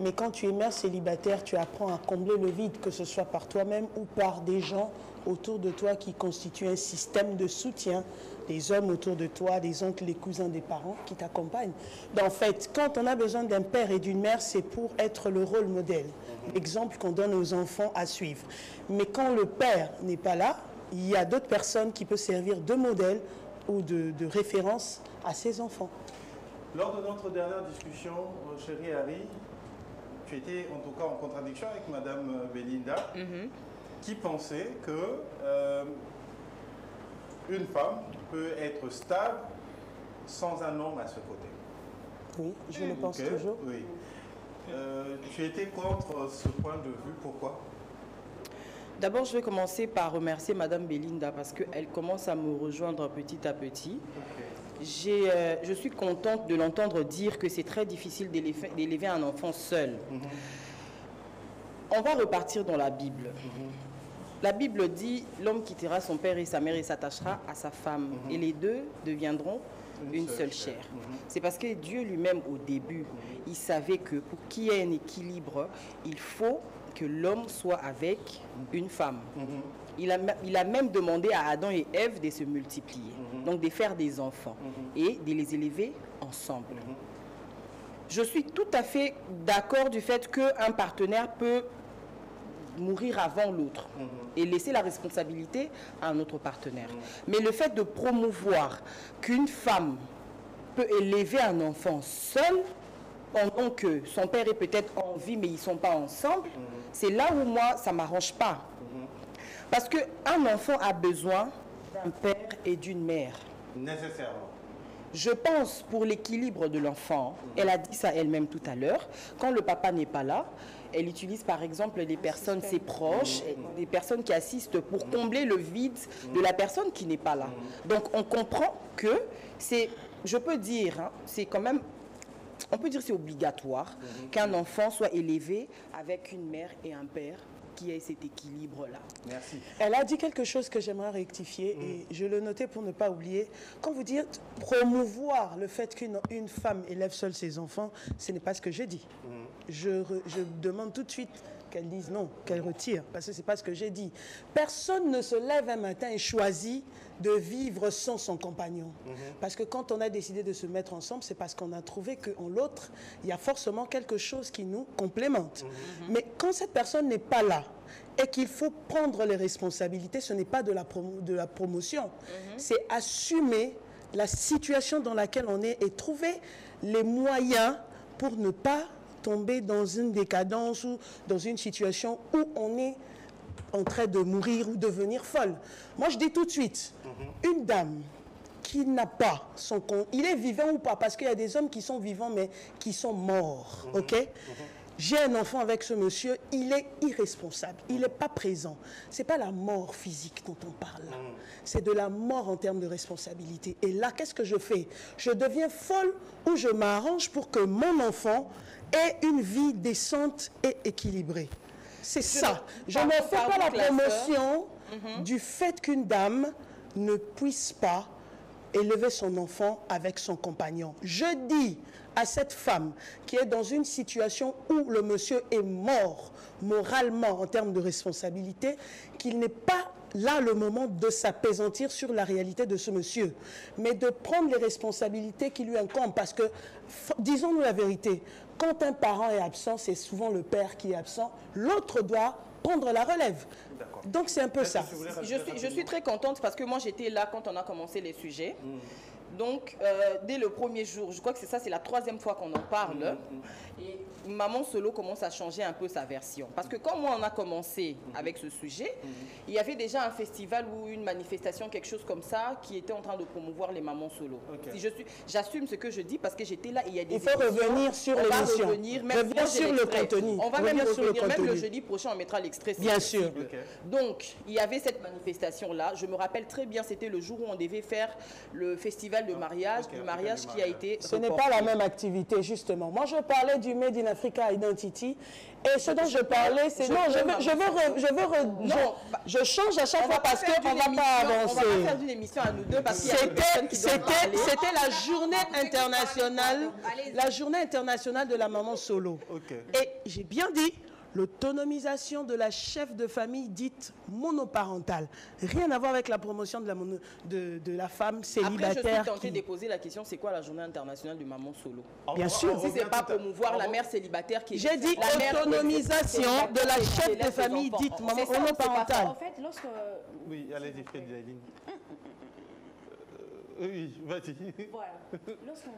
Mais quand tu es mère célibataire, tu apprends à combler le vide, que ce soit par toi-même ou par des gens autour de toi qui constituent un système de soutien, des hommes autour de toi, des oncles, des cousins, des parents qui t'accompagnent. Donc, en fait, quand on a besoin d'un père et d'une mère, c'est pour être le rôle modèle, l'exemple qu'on donne aux enfants à suivre. Mais quand le père n'est pas là, il y a d'autres personnes qui peuvent servir de modèle ou de référence à ces enfants. Lors de notre dernière discussion, chérie Harry, tu étais en tout cas en contradiction avec Madame Belinda, qui pensait que une femme peut être stable sans un homme à ce côté. Oui, je le pense toujours. Oui. Tu étais contre ce point de vue, pourquoi? D'abord, je vais commencer par remercier Madame Belinda parce qu'elle commence à me rejoindre petit à petit. Je suis contente de l'entendre dire que c'est très difficile d'élever un enfant seul. On va repartir dans la Bible. La Bible dit « L'homme quittera son père et sa mère et s'attachera à sa femme. Et les deux deviendront une seule chair. C'est parce que Dieu lui-même, au début, il savait que pour qu'il y ait un équilibre, il faut que l'homme soit avec une femme. Il a même demandé à Adam et Ève de se multiplier, donc de faire des enfants et de les élever ensemble. Je suis tout à fait d'accord du fait qu'un partenaire peut mourir avant l'autre et laisser la responsabilité à un autre partenaire. Mais le fait de promouvoir qu'une femme peut élever un enfant seul, pendant que son père est peut-être en vie, mais ils ne sont pas ensemble, c'est là où moi, ça ne m'arrange pas. Parce qu'un enfant a besoin d'un père et d'une mère. Nécessairement. Je pense pour l'équilibre de l'enfant, elle a dit ça elle-même tout à l'heure, quand le papa n'est pas là, elle utilise par exemple des personnes, ses proches, des personnes qui assistent pour combler le vide de la personne qui n'est pas là. Donc on comprend que c'est, je peux dire, hein, c'est quand même, on peut dire c'est obligatoire qu'un enfant soit élevé avec une mère et un père qui ait cet équilibre-là. Merci. Elle a dit quelque chose que j'aimerais rectifier et je le notais pour ne pas oublier. Quand vous dites promouvoir le fait qu'une femme élève seule ses enfants, ce n'est pas ce que j'ai dit. Je demande tout de suite qu'elle dise non, qu'elle retire, parce que ce n'est pas ce que j'ai dit. Personne ne se lève un matin et choisit de vivre sans son compagnon. Parce que quand on a décidé de se mettre ensemble, c'est parce qu'on a trouvé qu'en l'autre, il y a forcément quelque chose qui nous complémente. Mais quand cette personne n'est pas là et qu'il faut prendre les responsabilités, ce n'est pas de la promotion, c'est assumer la situation dans laquelle on est et trouver les moyens pour ne pas tomber dans une décadence ou dans une situation où on est en train de mourir ou devenir folle. Moi, je dis tout de suite, une dame qui n'a pas son compte, il est vivant ou pas, parce qu'il y a des hommes qui sont vivants mais qui sont morts, ok? J'ai un enfant avec ce monsieur, il est irresponsable, il n'est pas présent. Ce n'est pas la mort physique dont on parle là, c'est de la mort en termes de responsabilité. Et là, qu'est-ce que je fais? Je deviens folle ou je m'arrange pour que mon enfant ait une vie décente et équilibrée. C'est ça. Je ne fais pas la promotion du fait qu'une dame ne puisse pas élever son enfant avec son compagnon. Je dis à cette femme qui est dans une situation où le monsieur est mort moralement en termes de responsabilité, qu'il n'est pas là le moment de s'apaisantir sur la réalité de ce monsieur, mais de prendre les responsabilités qui lui incombent, parce que, disons-nous la vérité, quand un parent est absent, c'est souvent le père qui est absent, l'autre doit prendre la relève. Donc c'est un peu ça. Je suis très contente parce que moi j'étais là quand on a commencé les sujets. Donc, dès le premier jour, je crois que c'est la 3e fois qu'on en parle. Et Maman Solo commence à changer un peu sa version. Parce que quand moi, on a commencé avec ce sujet, il y avait déjà un festival ou une manifestation, quelque chose comme ça, qui était en train de promouvoir les mamans solo. Si j'assume ce que je dis parce que j'étais là, il y a des Il faut revenir sur l'émission. Revenir sur le contenu. On va même revenir, même le jeudi prochain, on mettra l'extrait. Bien sûr. Donc, il y avait cette manifestation-là. Je me rappelle très bien, c'était le jour où on devait faire le festival de mariage, qui a été Ce n'est pas la même activité, justement. Moi, je parlais du Made in Africa Identity. Et ce dont je parlais, c'est... Non, je change à chaque fois parce qu'on ne va pas avancer. On va faire une émission à nous deux parce qu'il y a des personnes qui doivent parler. C'était la journée internationale de la maman solo. Et j'ai bien dit, l'autonomisation de la chef de famille dite monoparentale. Rien à voir avec la promotion de la femme célibataire. Après, je suis tentée de poser la question, c'est quoi la journée internationale du maman solo? Bien sûr. Si ce n'est pas promouvoir la mère célibataire qui est... J'ai dit autonomisation de la chef de famille dite monoparentale. En fait, lorsque... Oui, allez-y, Frédéric. Oui, vas-y. Voilà. Lorsqu'on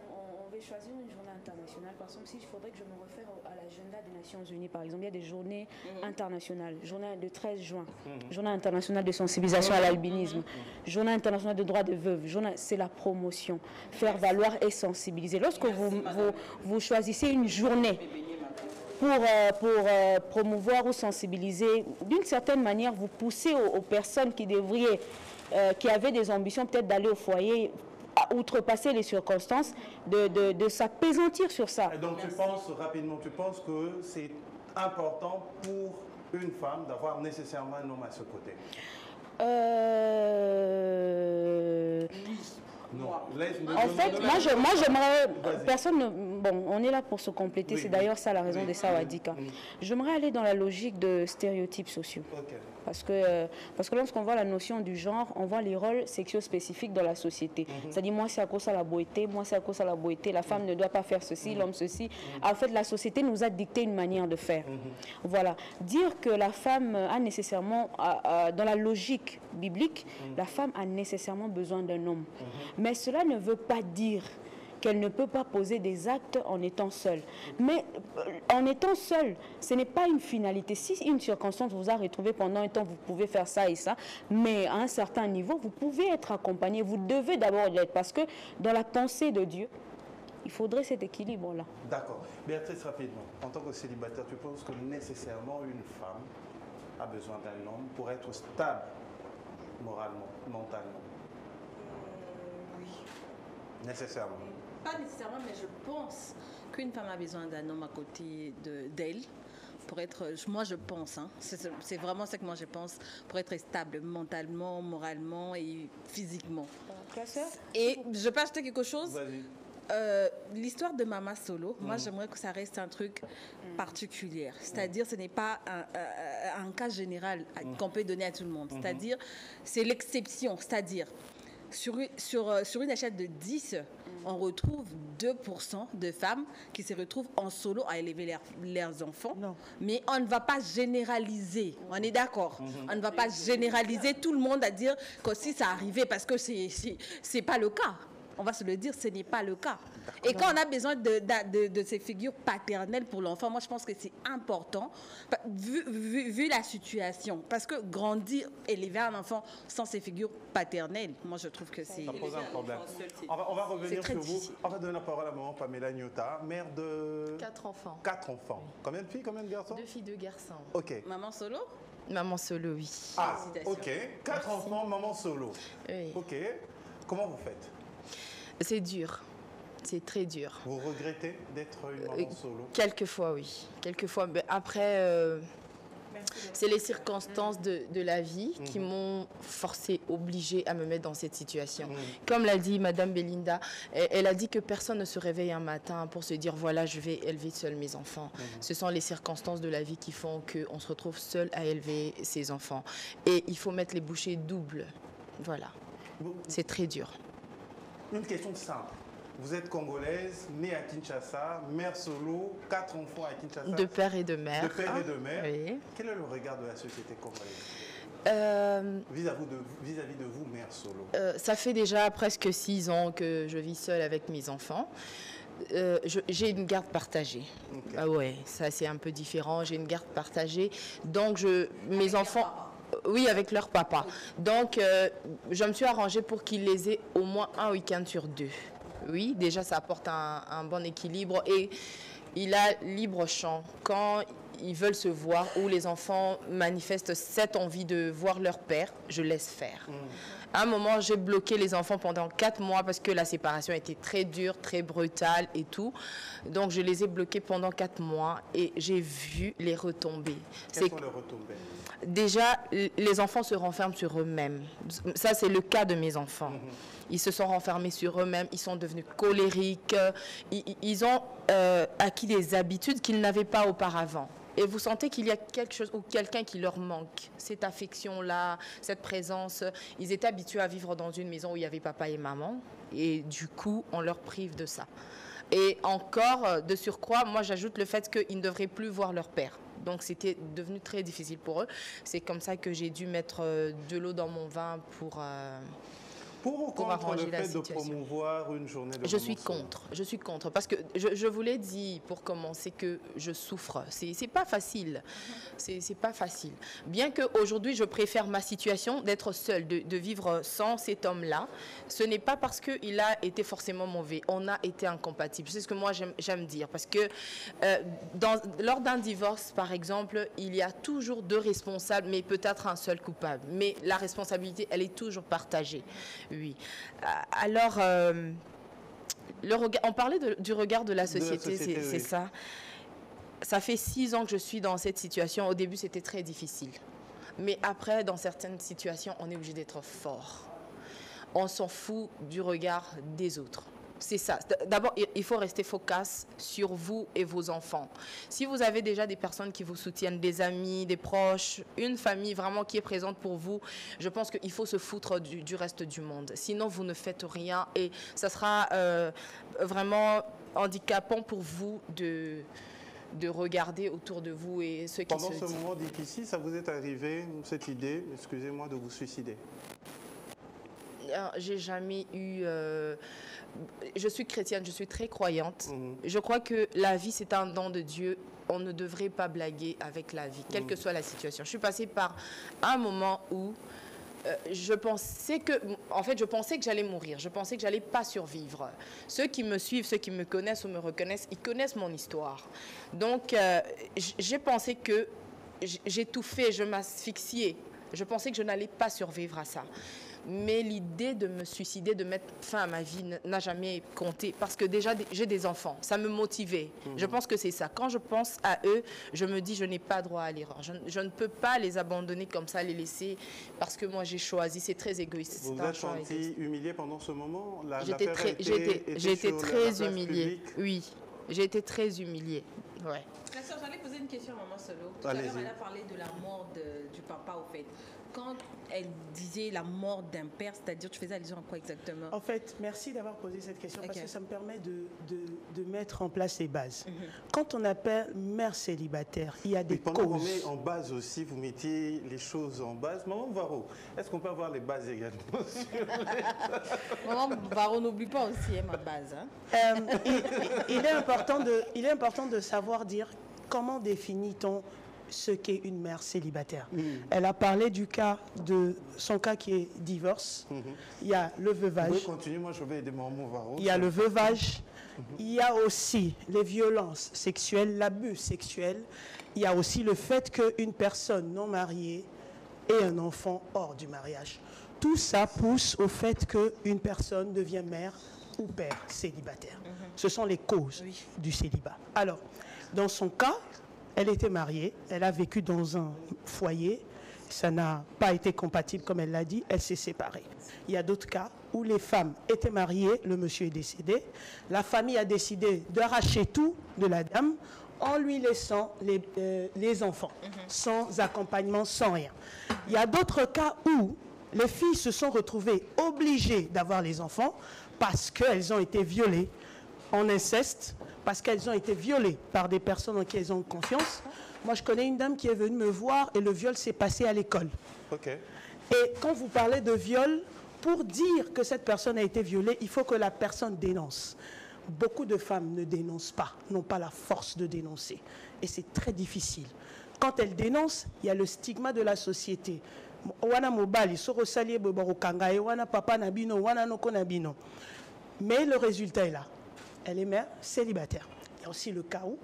veut choisir une journée internationale, par exemple, il faudrait que je me réfère à l'agenda des Nations Unies. Par exemple, il y a des journées internationales. Journée de 13 juin, journée internationale de sensibilisation à l'albinisme, journée internationale de droits de veuves. C'est la promotion, faire valoir et sensibiliser. Lorsque vous choisissez une journée pour promouvoir ou sensibiliser, d'une certaine manière, vous poussez aux personnes qui devraient... qui avaient des ambitions peut-être d'aller au foyer, à outrepasser les circonstances, de s'apaisantir sur ça. Et donc tu penses que c'est important pour une femme d'avoir nécessairement un homme à ce côté? Non. En fait, moi j'aimerais, bon, on est là pour se compléter, c'est d'ailleurs ça la raison de Sawadika. J'aimerais aller dans la logique de stéréotypes sociaux. Parce que lorsqu'on voit la notion du genre, on voit les rôles sexuels spécifiques dans la société. C'est-à-dire, moi c'est à cause de la beauté, moi c'est à cause de la beauté, la femme ne doit pas faire ceci, l'homme ceci. En fait, la société nous a dicté une manière de faire. Voilà. Dire que la femme a nécessairement, dans la logique biblique, la femme a nécessairement besoin d'un homme. Mais cela ne veut pas dire qu'elle ne peut pas poser des actes en étant seule. Mais en étant seule, ce n'est pas une finalité. Si une circonstance vous a retrouvé pendant un temps, vous pouvez faire ça et ça, mais à un certain niveau, vous pouvez être accompagné. Vous devez d'abord l'être, parce que dans la pensée de Dieu, il faudrait cet équilibre-là. D'accord. Béatrice, rapidement, en tant que célibataire, tu penses que nécessairement une femme a besoin d'un homme pour être stable moralement, mentalement? Oui. Nécessairement. Pas nécessairement, mais je pense qu'une femme a besoin d'un homme à côté d'elle pour être, moi je pense, hein, c'est vraiment ce que moi je pense, pour être stable mentalement, moralement et physiquement. Et je peux ajouter quelque chose? L'histoire de Mama Solo, moi j'aimerais que ça reste un truc particulier. C'est-à-dire ce n'est pas un cas général qu'on peut donner à tout le monde. C'est-à-dire c'est l'exception. C'est-à-dire sur une échelle de 10, on retrouve 2% de femmes qui se retrouvent en solo à élever leurs enfants. Mais on ne va pas généraliser. On est d'accord. On ne va pas généraliser tout le monde à dire que si ça arrivait, parce que c'est pas le cas. On va se le dire, ce n'est pas le cas. Et quand on a besoin de ces figures paternelles pour l'enfant, moi je pense que c'est important, vu la situation. Parce que grandir, élever un enfant sans ces figures paternelles, moi je trouve que c'est... Ça pose un problème. On va revenir sur vous. On va donner la parole à maman Pamela Nyota, mère de... 4 enfants. 4 enfants. Combien de filles, combien de garçons? 2 filles, 2 garçons. Ok. Maman solo? Maman solo, oui. Ah, ok. 4 enfants, maman solo. Oui. Ok. Comment vous faites? C'est dur. C'est très dur. Vous regrettez d'être une maman solo? Quelquefois, oui. Quelquefois. Mais après, C'est les circonstances de la vie qui m'ont forcé, obligée à me mettre dans cette situation. Comme l'a dit Madame Belinda, elle a dit que personne ne se réveille un matin pour se dire voilà, je vais élever seul mes enfants. Ce sont les circonstances de la vie qui font qu'on se retrouve seul à élever ses enfants. Et il faut mettre les bouchées doubles. Voilà. C'est très dur. Une question simple. Vous êtes congolaise, née à Kinshasa, mère solo, 4 enfants à Kinshasa. De père et de mère. De père et de mère. Oui. Quel est le regard de la société congolaise vis-à-vis de vous, mère solo? Ça fait déjà presque 6 ans que je vis seule avec mes enfants. J'ai une garde partagée. Okay. Ah ouais, ça c'est un peu différent. J'ai une garde partagée. Donc mes enfants... Oui, avec leur papa. Donc, je me suis arrangée pour qu'ils les aient au moins un week-end sur 2. Oui, déjà, ça apporte un bon équilibre et il a libre champ. Quand ils veulent se voir ou les enfants manifestent cette envie de voir leur père, je laisse faire. À un moment, j'ai bloqué les enfants pendant 4 mois parce que la séparation était très dure, très brutale et tout. Donc, je les ai bloqués pendant 4 mois et j'ai vu les retombées. Quelles sont les retombées? Déjà, les enfants se renferment sur eux-mêmes. Ça, c'est le cas de mes enfants. Ils se sont renfermés sur eux-mêmes, ils sont devenus colériques, ils ont acquis des habitudes qu'ils n'avaient pas auparavant. Et vous sentez qu'il y a quelque chose ou quelqu'un qui leur manque, cette affection-là, cette présence. Ils étaient habitués à vivre dans une maison où il y avait papa et maman, et du coup, on leur prive de ça. Et encore, de surcroît, moi j'ajoute le fait qu'ils ne devraient plus voir leur père. Donc c'était devenu très difficile pour eux. C'est comme ça que j'ai dû mettre de l'eau dans mon vin pour arranger la situation. De promouvoir une journée de Je suis contre parce que je vous l'ai dit pour commencer que je souffre. C'est pas facile. C'est pas facile. Bien qu'aujourd'hui je préfère ma situation d'être seule, de vivre sans cet homme-là. Ce n'est pas parce qu'il a été forcément mauvais. On a été incompatibles. C'est ce que moi j'aime dire. Parce que lors d'un divorce, par exemple, il y a toujours 2 responsables, mais peut-être un seul coupable. Mais la responsabilité, elle est toujours partagée. Oui. Alors, on parlait du regard de la société, c'est ça. Ça fait 6 ans que je suis dans cette situation. Au début, c'était très difficile. Mais après, dans certaines situations, on est obligé d'être fort. On s'en fout du regard des autres. C'est ça. D'abord, il faut rester focus sur vous et vos enfants. Si vous avez déjà des personnes qui vous soutiennent, des amis, des proches, une famille vraiment qui est présente pour vous, je pense qu'il faut se foutre du reste du monde. Sinon, vous ne faites rien et ça sera vraiment handicapant pour vous de regarder autour de vous et ceux qui se disent. Pendant ce moment difficile, ça vous est arrivé, cette idée, excusez-moi, de vous suicider? J'ai jamais eu... je suis chrétienne, je suis très croyante. Je crois que la vie, c'est un don de Dieu. On ne devrait pas blaguer avec la vie, quelle que soit la situation. Je suis passée par un moment où je pensais que j'allais mourir. Je pensais que j'allais pas survivre. Ceux qui me suivent, ceux qui me connaissent ou me reconnaissent, ils connaissent mon histoire. Donc, j'ai pensé que j'étouffais, je m'asphyxiais. Je pensais que je n'allais pas survivre à ça. Mais l'idée de me suicider, de mettre fin à ma vie n'a jamais compté. Parce que déjà, j'ai des enfants. Ça me motivait. Je pense que c'est ça. Quand je pense à eux, je me dis, je n'ai pas droit à l'erreur. Je ne peux pas les abandonner comme ça, les laisser. Parce que moi, j'ai choisi. C'est très égoïste. Vous vous êtes senti humiliée pendant ce moment? J'ai été très humiliée. Oui, j'ai été très humiliée. Ouais. J'allais poser une question à Maman Solo. Tout à l'heure, elle a parlé de la mort du papa, au fait. Quand elle disait la mort d'un père, c'est-à-dire, tu faisais allusion à quoi exactement? En fait, merci d'avoir posé cette question parce que ça me permet de mettre en place les bases. Quand on appelle mère célibataire, il y a des causes. Pendant qu'on met en base aussi, vous mettiez les choses en base. Maman Varro, est-ce qu'on peut avoir les bases également? Maman Varro, n'oublie pas aussi ma base. Il est important de savoir dire comment définit-on ce qu'est une mère célibataire. Elle a parlé du cas de son cas qui est divorce. Il y a le veuvage. Vous pouvez continuer, moi je vais aider Maman Varro. Il y a le veuvage. Il y a aussi les violences sexuelles, l'abus sexuel. Il y a aussi le fait qu'une personne non mariée ait un enfant hors du mariage. Tout ça pousse au fait qu'une personne devient mère ou père célibataire. Ce sont les causes du célibat. Alors, dans son cas, Elle était mariée, elle a vécu dans un foyer, ça n'a pas été compatible comme elle l'a dit, elle s'est séparée. Il y a d'autres cas où les femmes étaient mariées, le monsieur est décédé, la famille a décidé d'arracher tout de la dame en lui laissant les enfants, sans accompagnement, sans rien. Il y a d'autres cas où les filles se sont retrouvées obligées d'avoir les enfants parce qu'elles ont été violées en inceste, parce qu'elles ont été violées par des personnes en qui elles ont confiance. Moi, je connais une dame qui est venue me voir et le viol s'est passé à l'école. Et quand vous parlez de viol, pour dire que cette personne a été violée, il faut que la personne dénonce. Beaucoup de femmes ne dénoncent pas, n'ont pas la force de dénoncer. Et c'est très difficile. Quand elles dénoncent, il y a le stigma de la société. Mais le résultat est là. Elle est mère célibataire. Il y a aussi le cas où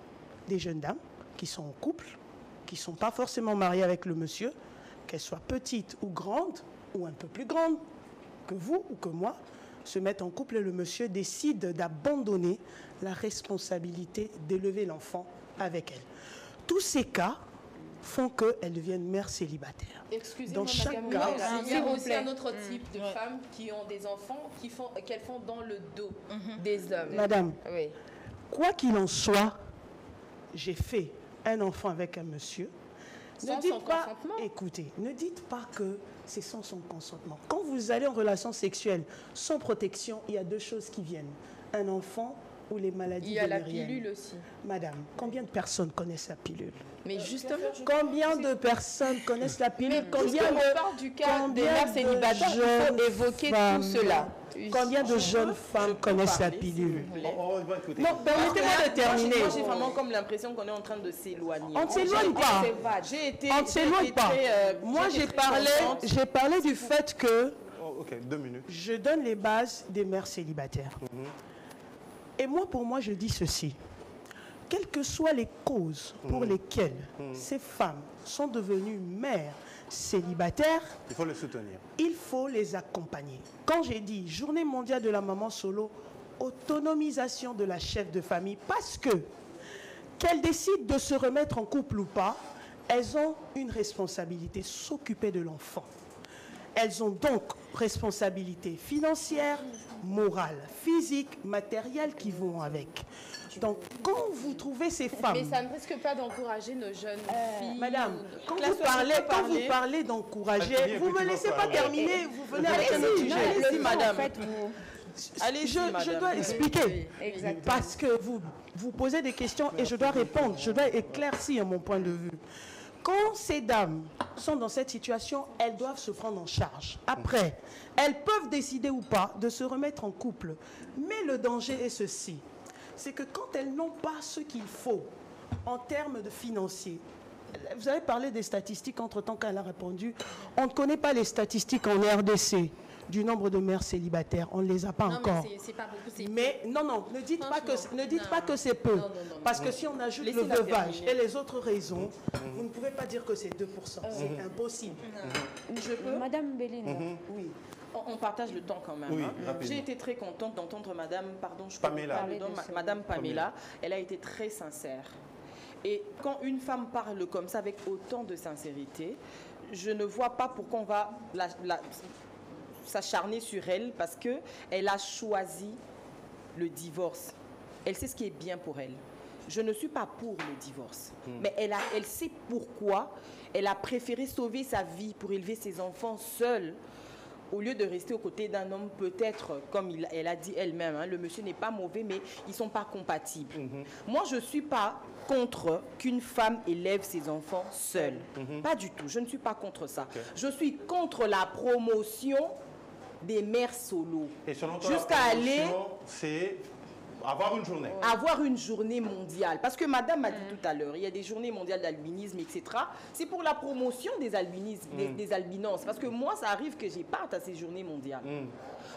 des jeunes dames qui sont en couple, qui ne sont pas forcément mariées avec le monsieur, qu'elles soient petites ou grandes, ou un peu plus grandes que vous ou que moi, se mettent en couple et le monsieur décide d'abandonner la responsabilité d'élever l'enfant avec elle. Tous ces cas font qu'elles deviennent mères célibataires. Excusez-moi, dans chaque cas, cas, il y a aussi un autre type de femmes qui ont des enfants qu'elles font dans le dos des hommes. Madame, oui. Quoi qu'il en soit, j'ai fait un enfant avec un monsieur. Sans ne dites son pas, consentement. écoutez, ne dites pas que c'est sans son consentement. Quand vous allez en relation sexuelle sans protection, il y a deux choses qui viennent. Un enfant ou les maladies Il y a la vénériennes. pilule aussi. Madame, combien de personnes connaissent la pilule? Mais justement, combien de personnes connaissent la pilule? Combien on parle du cas des mères célibataires, il faut évoquer tout cela. Combien de jeunes femmes connaissent la pilule? Non, permettez-moi de terminer. Moi, j'ai vraiment comme l'impression qu'on est en train de s'éloigner. On ne s'éloigne pas. On ne s'éloigne pas. Moi, j'ai parlé du fait que Ok, 2 minutes. je donne les bases des mères célibataires. Et moi, pour moi, je dis ceci. Quelles que soient les causes pour lesquelles ces femmes sont devenues mères célibataires, il faut les soutenir. Il faut les accompagner. Quand j'ai dit Journée mondiale de la maman solo, autonomisation de la chef de famille, parce que qu'elles décident de se remettre en couple ou pas, elles ont une responsabilité, s'occuper de l'enfant. Elles ont donc responsabilité financière, morale, physique, matérielle qui vont avec. Donc, quand vous trouvez ces femmes... Mais ça ne risque pas d'encourager nos jeunes filles. Madame, quand vous parlez d'encourager, vous ne me laissez pas terminer, vous venez avec un autre sujet. Allez-y, madame. Je dois expliquer. Parce que vous posez des questions et je dois répondre. Je dois éclaircir mon point de vue. Quand ces dames sont dans cette situation, elles doivent se prendre en charge. Après, elles peuvent décider ou pas de se remettre en couple. Mais le danger est ceci. C'est que quand elles n'ont pas ce qu'il faut en termes de financiers, vous avez parlé des statistiques entre-temps quand elle a répondu, on ne connaît pas les statistiques en RDC du nombre de mères célibataires, on ne les a pas encore. Mais non, ne dites pas que c'est peu, parce que si on ajoute le veuvage et les autres raisons, vous ne pouvez pas dire que c'est 2%, c'est impossible. Je peux Madame Béline. Oui. On partage le temps quand même. Oui, J'ai été très contente d'entendre Madame, Madame Pamela. Elle a été très sincère. Et quand une femme parle comme ça, avec autant de sincérité, je ne vois pas pourquoi on va s'acharner sur elle, parce qu'elle a choisi le divorce. Elle sait ce qui est bien pour elle. Je ne suis pas pour le divorce, mais elle sait pourquoi elle a préféré sauver sa vie pour élever ses enfants seule, au lieu de rester aux côtés d'un homme, peut-être, comme elle a dit elle-même, le monsieur n'est pas mauvais, mais ils ne sont pas compatibles. Moi, je ne suis pas contre qu'une femme élève ses enfants seule. Pas du tout, je ne suis pas contre ça. Je suis contre la promotion des mères solo. Et selon toi, jusqu'à aller... c'est avoir une journée. Avoir une journée mondiale. Parce que madame m'a dit tout à l'heure, il y a des journées mondiales d'albinisme, etc. C'est pour la promotion des albinismes, des albinances. Parce que moi, ça arrive que j'ai parte à ces journées mondiales.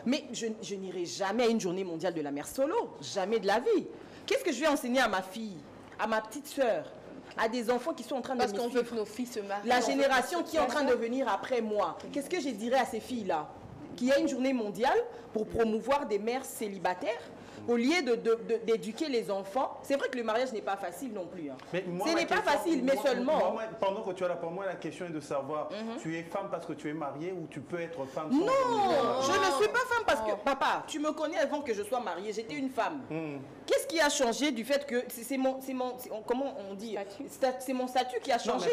Mais je n'irai jamais à une journée mondiale de la mère solo. Jamais de la vie. Qu'est-ce que je vais enseigner à ma fille, à ma petite sœur, à des enfants qui sont en train de... Parce qu'on veut que nos filles se marient. La génération qui est en train de venir après moi. Qu'est-ce que je dirais à ces filles-là? qu'il y ait une journée mondiale pour promouvoir des mères célibataires au lieu d'éduquer les enfants. C'est vrai que le mariage n'est pas facile non plus. Hein. Ce n'est pas facile, mais seulement... Pendant que tu es là, pour moi, la question est de savoir, tu es femme parce que tu es mariée ou tu peux être femme sans... Non, je ne suis pas femme parce que... Papa, tu me connais avant que je sois mariée, j'étais une femme. Qu'est-ce qui a changé du fait que... comment on dit? C'est mon statut qui a changé.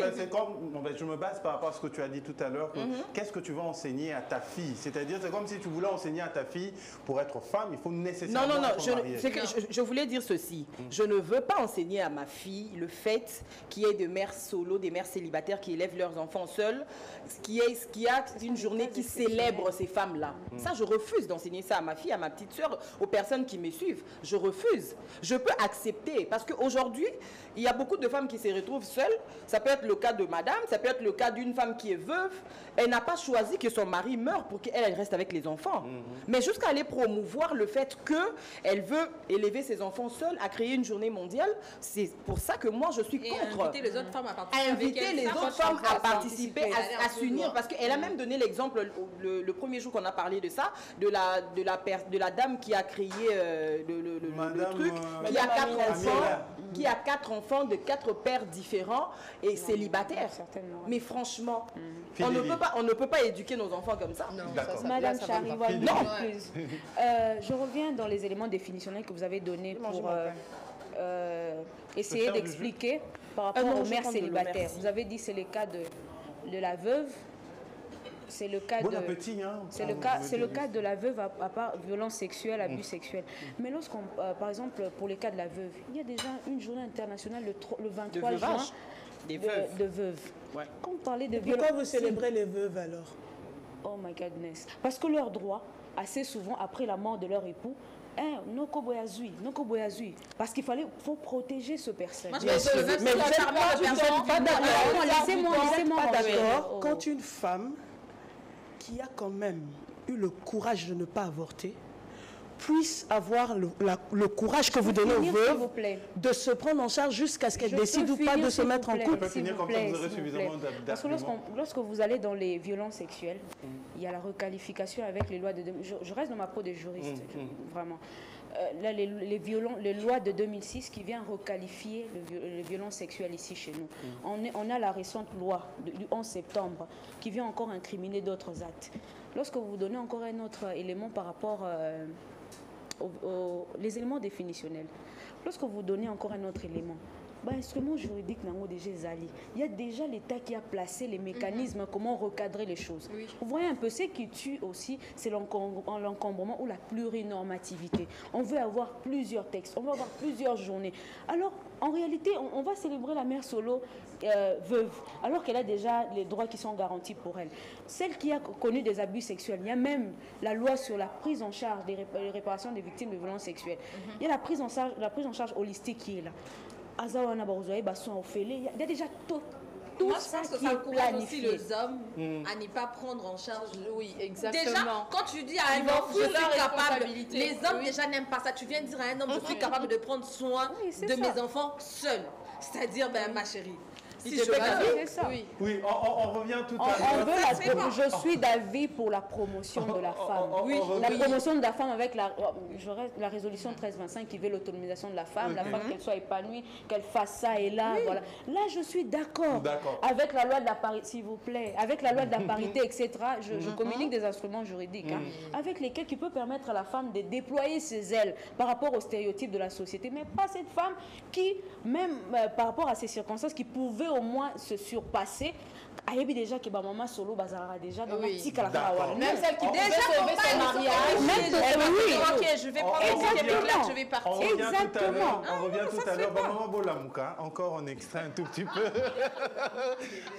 Je me base par rapport à ce que tu as dit tout à l'heure. Qu'est-ce que tu vas enseigner à ta fille? C'est-à-dire, c'est comme si tu voulais enseigner à ta fille, pour être femme, il faut nécessairement... Non, je voulais dire ceci. Je ne veux pas enseigner à ma fille le fait qu'il y ait des mères solo, des mères célibataires qui élèvent leurs enfants seuls, qu'il y a une journée qui célèbre ces femmes-là. Ça, je refuse d'enseigner ça à ma fille, à ma petite soeur, aux personnes qui me suivent. Je refuse. Je peux accepter parce qu'aujourd'hui, il y a beaucoup de femmes qui se retrouvent seules. Ça peut être le cas de madame, ça peut être le cas d'une femme qui est veuve. Elle n'a pas choisi que son mari meure pour qu'elle reste avec les enfants. Mais jusqu'à aller promouvoir le fait qu'elle veut élever ses enfants seuls, à créer une journée mondiale, c'est pour ça que moi je suis contre. Inviter les autres femmes à participer. Inviter les autres femmes à participer, à s'unir. Parce qu'elle a même donné l'exemple, le premier jour qu'on a parlé de ça, de la dame qui a créé le truc, qui a 4 enfants, qui a 4 enfants de 4 pères différents et célibataires. Mais franchement, on ne peut pas éduquer nos enfants comme ça. Madame Chariwa, je reviens dans les éléments définitionnels que vous avez donnés pour essayer d'expliquer par rapport aux mères célibataires. Vous avez dit que c'est le cas de la veuve. C'est le cas le cas de la veuve à part violence sexuelle, abus sexuels. Mais lorsqu'on, par exemple, pour les cas de la veuve, il y a déjà une journée internationale le 23 juin de veuves. Ouais. Quand vous parlez de violence... Pourquoi vous célébrez les veuves alors? Oh my goodness. Parce que leurs droits, assez souvent après la mort de leur époux, parce qu'il faut protéger ce personnage. Mais vous n'êtes pas d'accord quand une femme qui a quand même eu le courage de ne pas avorter puisse avoir le courage que vous donnez aux veuves de se prendre en charge jusqu'à ce qu'elle décide ou pas de se mettre en couple. Parce que lorsque vous allez dans les violences sexuelles, il y a la requalification avec les lois de... Je reste dans ma peau de juriste, vraiment. Là, les lois de 2006 qui viennent requalifier les violences sexuelles ici chez nous. On a la récente loi du 11 septembre qui vient encore incriminer d'autres actes. Lorsque vous donnez encore un autre élément par rapport les éléments définitionnels, lorsque vous donnez encore un autre élément, instrument juridique il y a déjà l'État qui a placé les mécanismes, comment recadrer les choses. Vous voyez un peu, ce qui tue aussi, c'est l'encombrement ou la plurinormativité. On veut avoir plusieurs textes, on veut avoir plusieurs journées. Alors, en réalité, on va célébrer la mère solo veuve, alors qu'elle a déjà les droits qui sont garantis pour elle. Celle qui a connu des abus sexuels, il y a même la loi sur la prise en charge des réparations des victimes de violences sexuelles. Il y a la prise en charge holistique qui est là. Il y a déjà tout ça qui est planifié. Aussi les hommes à ne pas prendre en charge. Oui, exactement. Déjà, quand tu dis à un homme, je suis capable, les hommes déjà n'aiment pas ça. Tu viens de dire à un homme, je suis capable de prendre soin de mes enfants seul. C'est-à-dire, ma chérie, si je c'est ça. Oui, on revient tout à l'heure. Je suis d'avis pour la promotion de la femme. La promotion de la femme avec la résolution 1325 qui veut l'autonomisation de la femme qu'elle soit épanouie, qu'elle fasse ça et là, voilà. Là, je suis d'accord avec la loi de la parité, s'il vous plaît, avec la loi de la parité, etc. Je communique des instruments juridiques avec lesquels qui peut permettre à la femme de déployer ses ailes par rapport aux stéréotypes de la société, mais pas cette femme qui, même par rapport à ces circonstances, qui pouvait au moins se surpasser. Déjà que maman solo bazara déjà dans même celle qui déjà sauver son mariage. Ok, je vais prendre mon je vais partir. Exactement. On revient tout à l'heure. Maman Bolamouka, encore en extrait un tout petit peu.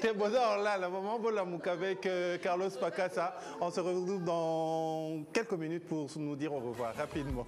C'est bon, là, la maman Bolamouka avec Carlos Pacasa. On se retrouve dans quelques minutes pour nous dire au revoir rapidement.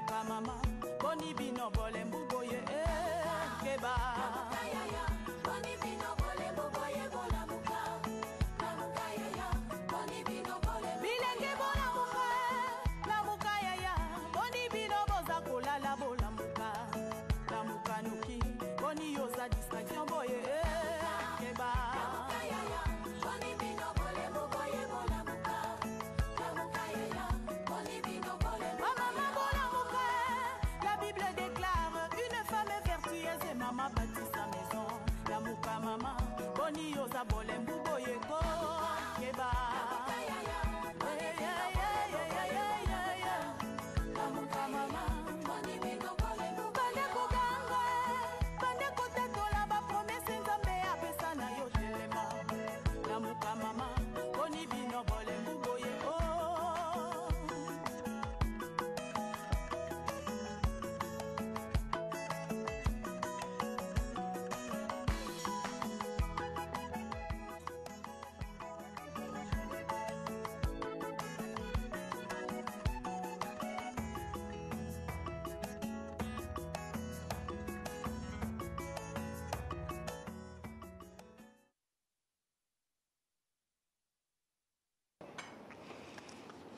muka mama boni bino bole mbuboye keba boni bino bole mbuboye bola muka la muka yaya boni bino bole bilenge bola muka la muka yaya boni bino boza kolala bola muka la muka nuki boni yoza distraction boye keba boni bino bole mbuboye bola muka la muka yaya boni bino bole mama bola muka. La Bible déclare une femme vertueuse et maman bâtit sa maison. La muka mama boni yoza bole mbuboye ko keba la muka mama boni bino bole mbuboye kuganga bande kotetola ba promesse nzambe apesa na yo telema. La muka mama boni bino bole mbuboye ko.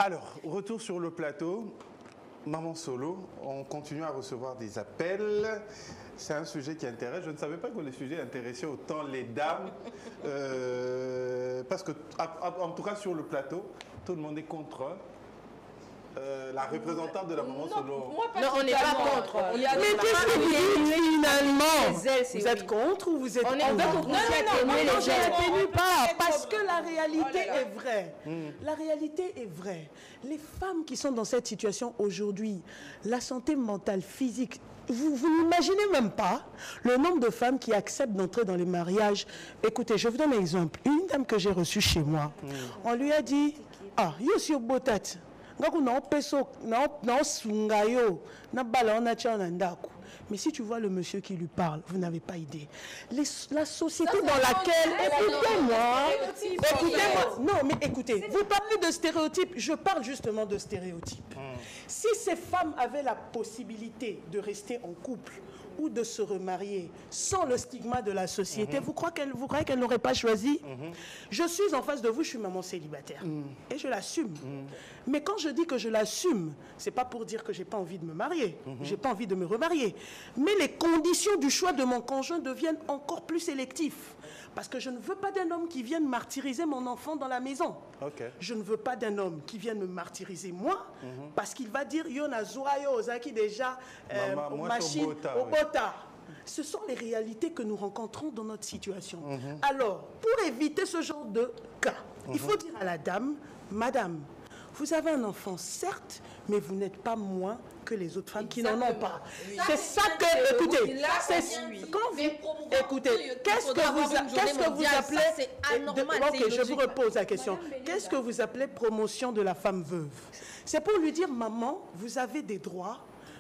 Alors, retour sur le plateau. Maman Solo, on continue à recevoir des appels. C'est un sujet qui intéresse. Je ne savais pas que le sujet intéressait autant les dames. Parce que, en tout cas sur le plateau, tout le monde est contre la représentante de la Maman Solo. Non, on n'est pas contre. Mais qu'est-ce que vous dites finalement? Vous êtes contre ou vous êtes contre? Non, je n'atténue pas, parce que la réalité est vraie. La réalité est vraie. Les femmes qui sont dans cette situation aujourd'hui, la santé mentale, physique, vous n'imaginez même pas le nombre de femmes qui acceptent d'entrer dans les mariages. Écoutez, je vous donne un exemple. Une dame que j'ai reçue chez moi, on lui a dit, ah, yo sur botat. Mais si tu vois le monsieur qui lui parle, vous n'avez pas idée. La société dans laquelle... Écoutez-moi. Non, mais écoutez, vous parlez de stéréotypes, je parle justement de stéréotypes. Si ces femmes avaient la possibilité de rester en couple ou de se remarier sans le stigma de la société, vous croyez qu'elles n'auraient pas choisi? Je suis en face de vous, je suis maman célibataire. Et je l'assume. Mais quand je dis que je l'assume, c'est pas pour dire que j'ai pas envie de me marier. J'ai pas envie de me remarier. Mais les conditions du choix de mon conjoint deviennent encore plus sélectives. Parce que je ne veux pas d'un homme qui vienne martyriser mon enfant dans la maison. Je ne veux pas d'un homme qui vienne me martyriser moi, parce qu'il va dire Yona Zourayo Ozaki déjà machine au bota. Ce sont les réalités que nous rencontrons dans notre situation. Alors, pour éviter ce genre de cas, il faut dire à la dame, madame, vous avez un enfant, certes, mais vous n'êtes pas moins que les autres femmes qui n'en ont pas. C'est ça que, écoutez, qu'est-ce que vous appelez, ok, je vous repose la question, qu'est-ce que vous appelez promotion de la femme veuve? C'est pour lui dire, maman, vous avez des droits,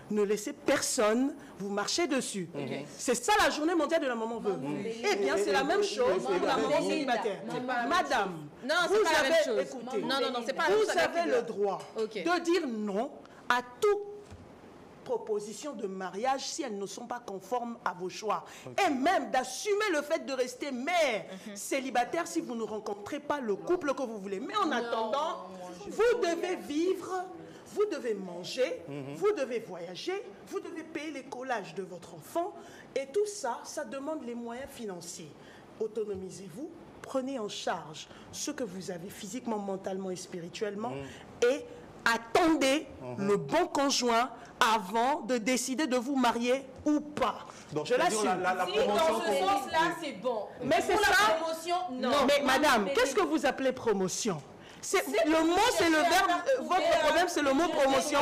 ne laissez personne vous marcher dessus. C'est ça la journée mondiale de la maman veuve. Eh bien, c'est la même chose pour la maman célibataire. Madame, vous avez, écoutez, vous avez le droit de dire non à toute proposition de mariage si elles ne sont pas conformes à vos choix. Et même d'assumer le fait de rester mère célibataire si vous ne rencontrez pas le couple que vous voulez. Mais en attendant, vous devez vivre, vous devez manger, vous devez voyager, vous devez payer les collages de votre enfant. Et tout ça, ça demande les moyens financiers. Autonomisez-vous, prenez en charge ce que vous avez physiquement, mentalement et spirituellement. Et attendez le bon conjoint avant de décider de vous marier ou pas. Donc, je l'assume. Si dans ce sens-là, c'est bon. Mais c'est ça. Promotion, non. Mais madame, qu'est-ce que vous appelez promotion? Le mot, c'est le verbe. Votre problème, c'est le mot promotion.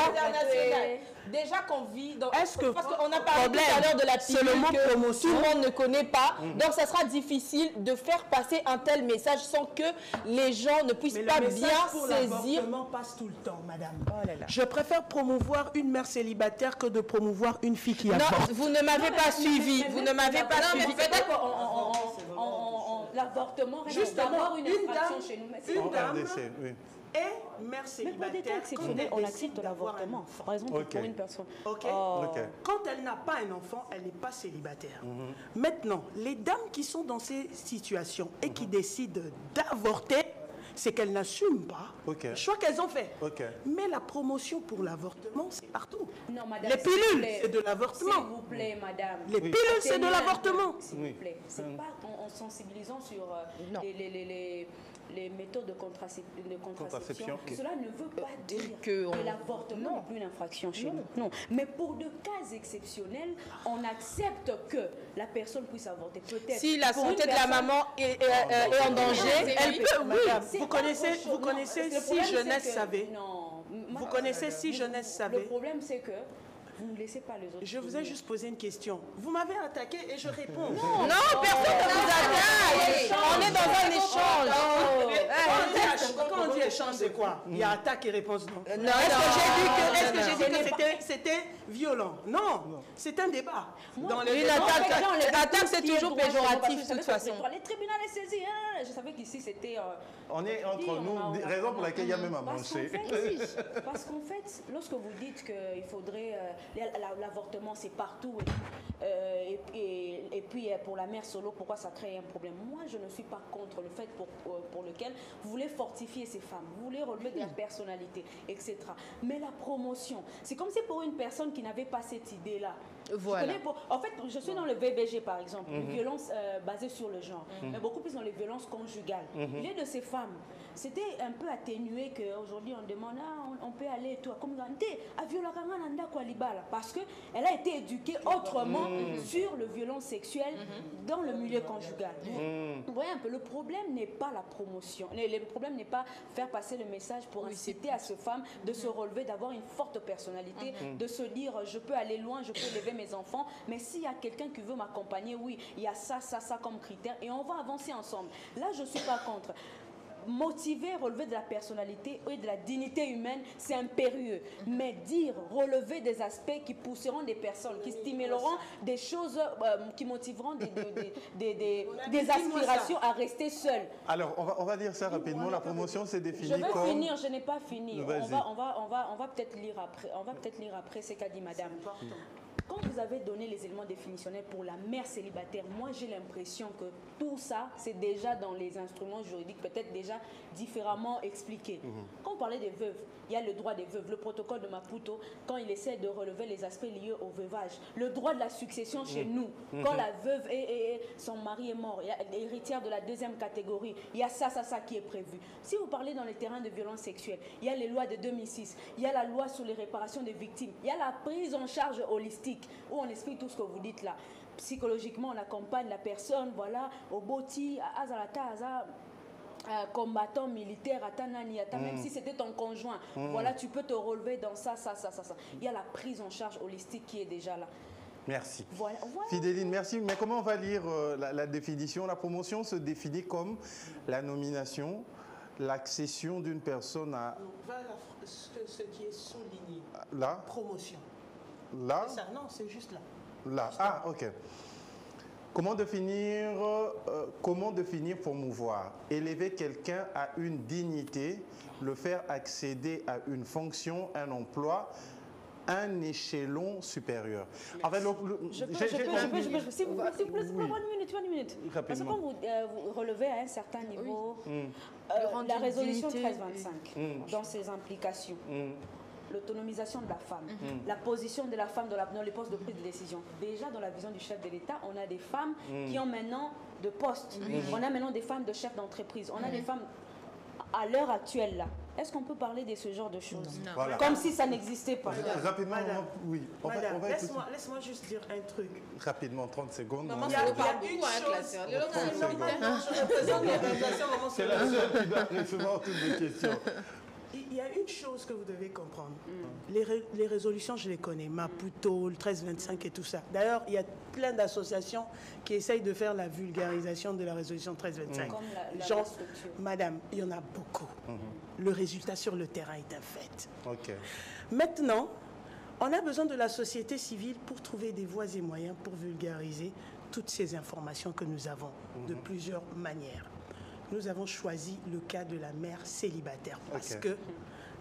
Déjà qu'on vit dans... Est-ce que... Parce qu'on a parlé tout à l'heure de la pilule le mot que promotion. Tout le monde ne connaît pas. Donc, ça sera difficile de faire passer un tel message sans que les gens ne puissent pas bien saisir. Le passe tout le temps, madame. Oh là là. Je préfère promouvoir une mère célibataire que de promouvoir une fille qui avorte. Non, vous ne m'avez pas suivi. Vous ne m'avez pas suivi. L'avortement, justement, une infraction chez nous. Une dame, et mère célibataire. Mais pour des cas exceptionnels, on accepte l'avortement. Par exemple, pour une personne. Quand elle n'a pas un enfant, elle n'est pas célibataire. Maintenant, les dames qui sont dans ces situations et qui décident d'avorter, c'est qu'elles n'assument pas le choix qu'elles ont fait. Mais la promotion pour l'avortement, c'est partout. Non, madame, les pilules, c'est de l'avortement. S'il vous plaît, madame. Les pilules, c'est de l'avortement. S'il vous plaît. C'est pas en sensibilisant sur les méthodes de contraception. Cela ne veut pas dire que l'avortement n'est plus une infraction chez nous. Non. Mais pour de cas exceptionnels, on accepte que la personne puisse avorter. Peut-être. Si la santé de la maman est en danger, elle peut, oui. Vous connaissez Si Jeunesse savait. Vous connaissez Si Jeunesse savait. Le problème, c'est que vous ne laissez pas les autres. Je vous ai juste posé une question. Vous m'avez attaqué et je réponds. Non, personne ne vous attaque. On est dans un échange. Quand on dit échange, c'est quoi? Il y a attaque et réponse non. Est-ce que j'ai dit que c'était violent? Non, c'est un débat. Une attaque, c'est toujours péjoratif de toute façon. Les tribunaux est saisi. Je savais qu'ici, c'était... On est entre nous, raison pour laquelle il y a même à manger. Parce qu'en fait, lorsque vous dites qu'il faudrait... L'avortement, c'est partout. Et puis, pour la mère solo, pourquoi ça crée un problème? Moi, je ne suis pas contre le fait pour lequel vous voulez fortifier ces femmes, vous voulez relever de la personnalité, etc. Mais la promotion, c'est comme si pour une personne qui n'avait pas cette idée-là, voilà. En fait, je suis dans le VBG, par exemple, une violence basée sur le genre, mais beaucoup plus dans les violences conjugales. Il y a de ces femmes, c'était un peu atténué qu'aujourd'hui on demande, on peut aller, toi, comme parce qu'elle a été éduquée autrement sur le violence sexuelle dans le milieu conjugal. Vous voyez un peu, le problème n'est pas la promotion, le problème n'est pas faire passer le message pour inciter à ces femmes de se relever, d'avoir une forte personnalité, de se dire, je peux aller loin, je peux élever mes enfants, mais s'il y a quelqu'un qui veut m'accompagner, oui, il y a ça comme critère et on va avancer ensemble. Là, je ne suis pas contre. Motiver, relever de la personnalité et de la dignité humaine, c'est impérieux. Mais dire, relever des aspects qui pousseront des personnes, qui stimuleront des choses, qui motiveront des aspirations à rester seules. Alors, on va dire ça rapidement. La promotion, c'est défini comme... Je vais finir, je n'ai pas fini. On va peut-être lire après. On va peut-être lire après ce qu'a dit madame. Quand vous avez donné les éléments définitionnels pour la mère célibataire, moi j'ai l'impression que tout ça, c'est déjà dans les instruments juridiques, peut-être déjà différemment expliqué. Quand on parlait des veuves, il y a le droit des veuves, le protocole de Maputo, quand il essaie de relever les aspects liés au veuvage, le droit de la succession chez nous, quand la veuve et son mari est mort, il y a l'héritière de la deuxième catégorie, il y a ça qui est prévu. Si vous parlez dans les terrains de violence sexuelle, il y a les lois de 2006, il y a la loi sur les réparations des victimes, il y a la prise en charge holistique, où on explique tout ce que vous dites là. Psychologiquement, on accompagne la personne, voilà, au boti, à Azalata, combattant militaire, à Tanani, même si c'était ton conjoint, voilà, tu peux te relever dans ça. Il y a la prise en charge holistique qui est déjà là. Merci. Voilà. Fidéline, merci. Mais comment on va lire la définition? La promotion se définit comme la nomination, l'accession d'une personne à... Ce qui est souligné. Là. Promotion. Là. C'est ça, non, c'est juste là. Là. Ah, ok. Comment définir promouvoir? Élever quelqu'un à une dignité, le faire accéder à une fonction, un emploi, un échelon supérieur. En fait, s'il vous plaît, une minute. Parce que quand vous relevez à un certain niveau, la résolution 1325, dans ses implications, l'autonomisation de la femme, la position de la femme dans les postes de prise de décision. Déjà, dans la vision du chef de l'État, on a des femmes qui ont maintenant de postes. On a maintenant des femmes de chefs d'entreprise. On a des femmes à l'heure actuelle là. Est-ce qu'on peut parler de ce genre de choses? Voilà. Comme si ça n'existait pas. Rapidement, oui. Laisse-moi juste dire un truc. Rapidement, 30 secondes. Maman, il y a une chose. Je représente l'organisation. C'est la seule qui doit recevoir toutes les questions. Il y a une chose que vous devez comprendre. Les résolutions, je les connais. Maputo, le 1325 et tout ça. D'ailleurs, il y a plein d'associations qui essayent de faire la vulgarisation de la résolution 1325. Genre, madame, il y en a beaucoup. Le résultat sur le terrain est un fait. Maintenant, on a besoin de la société civile pour trouver des voies et moyens pour vulgariser toutes ces informations que nous avons de plusieurs manières. nous avons choisi le cas de la mère célibataire parce que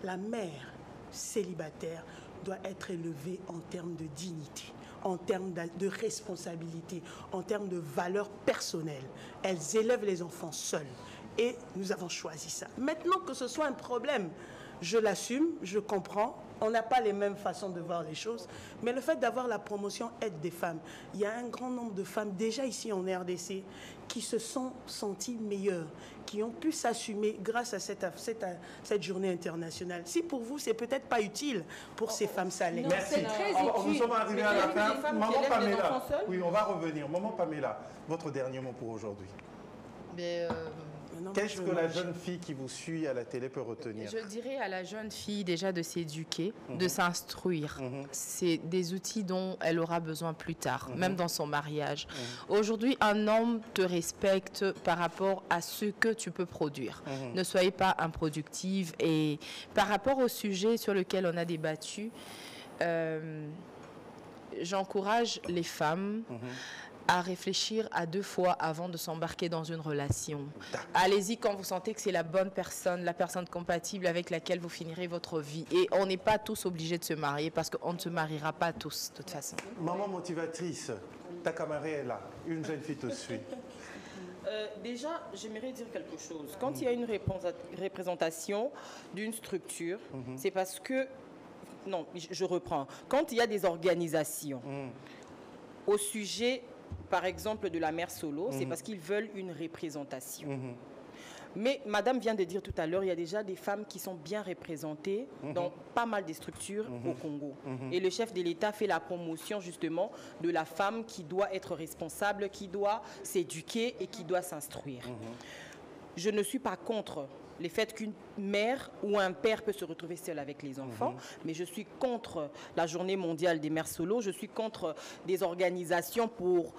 la mère célibataire doit être élevée en termes de dignité, en termes de responsabilité, en termes de valeurs personnelles. Elles élèvent les enfants seules et nous avons choisi ça. Maintenant que ce soit un problème, je l'assume, je comprends. On n'a pas les mêmes façons de voir les choses, mais le fait d'avoir la promotion aide des femmes, il y a un grand nombre de femmes déjà ici en RDC qui se sont senties meilleures, qui ont pu s'assumer grâce à cette journée internationale. Si pour vous, c'est peut-être pas utile, pour ces femmes, ça l'est. Merci. Nous sommes arrivés à la fin. Maman Pamela, oui, on va revenir. Maman Pamela, votre dernier mot pour aujourd'hui. Qu'est-ce que la jeune fille qui vous suit à la télé peut retenir? Je dirais à la jeune fille déjà de s'éduquer, de s'instruire. C'est des outils dont elle aura besoin plus tard, même dans son mariage. Aujourd'hui, un homme te respecte par rapport à ce que tu peux produire. Ne soyez pas improductive. Et par rapport au sujet sur lequel on a débattu, j'encourage les femmes à réfléchir à 2 fois avant de s'embarquer dans une relation. Allez-y quand vous sentez que c'est la bonne personne, la personne compatible avec laquelle vous finirez votre vie. Et on n'est pas tous obligés de se marier parce qu'on ne se mariera pas tous, de toute façon. Maman motivatrice, ta camarade est là, une jeune fille te suit. Déjà, j'aimerais dire quelque chose. Quand il y a une représentation d'une structure, c'est parce que... Non, je reprends. Quand il y a des organisations au sujet... Par exemple, de la mère solo, c'est parce qu'ils veulent une représentation. Mais Madame vient de dire tout à l'heure, il y a déjà des femmes qui sont bien représentées dans pas mal de structures au Congo. Et le chef de l'État fait la promotion justement de la femme qui doit être responsable, qui doit s'éduquer et qui doit s'instruire. Je ne suis pas contre le fait qu'une mère ou un père peut se retrouver seul avec les enfants, mais je suis contre la journée mondiale des mères solo, je suis contre des organisations pour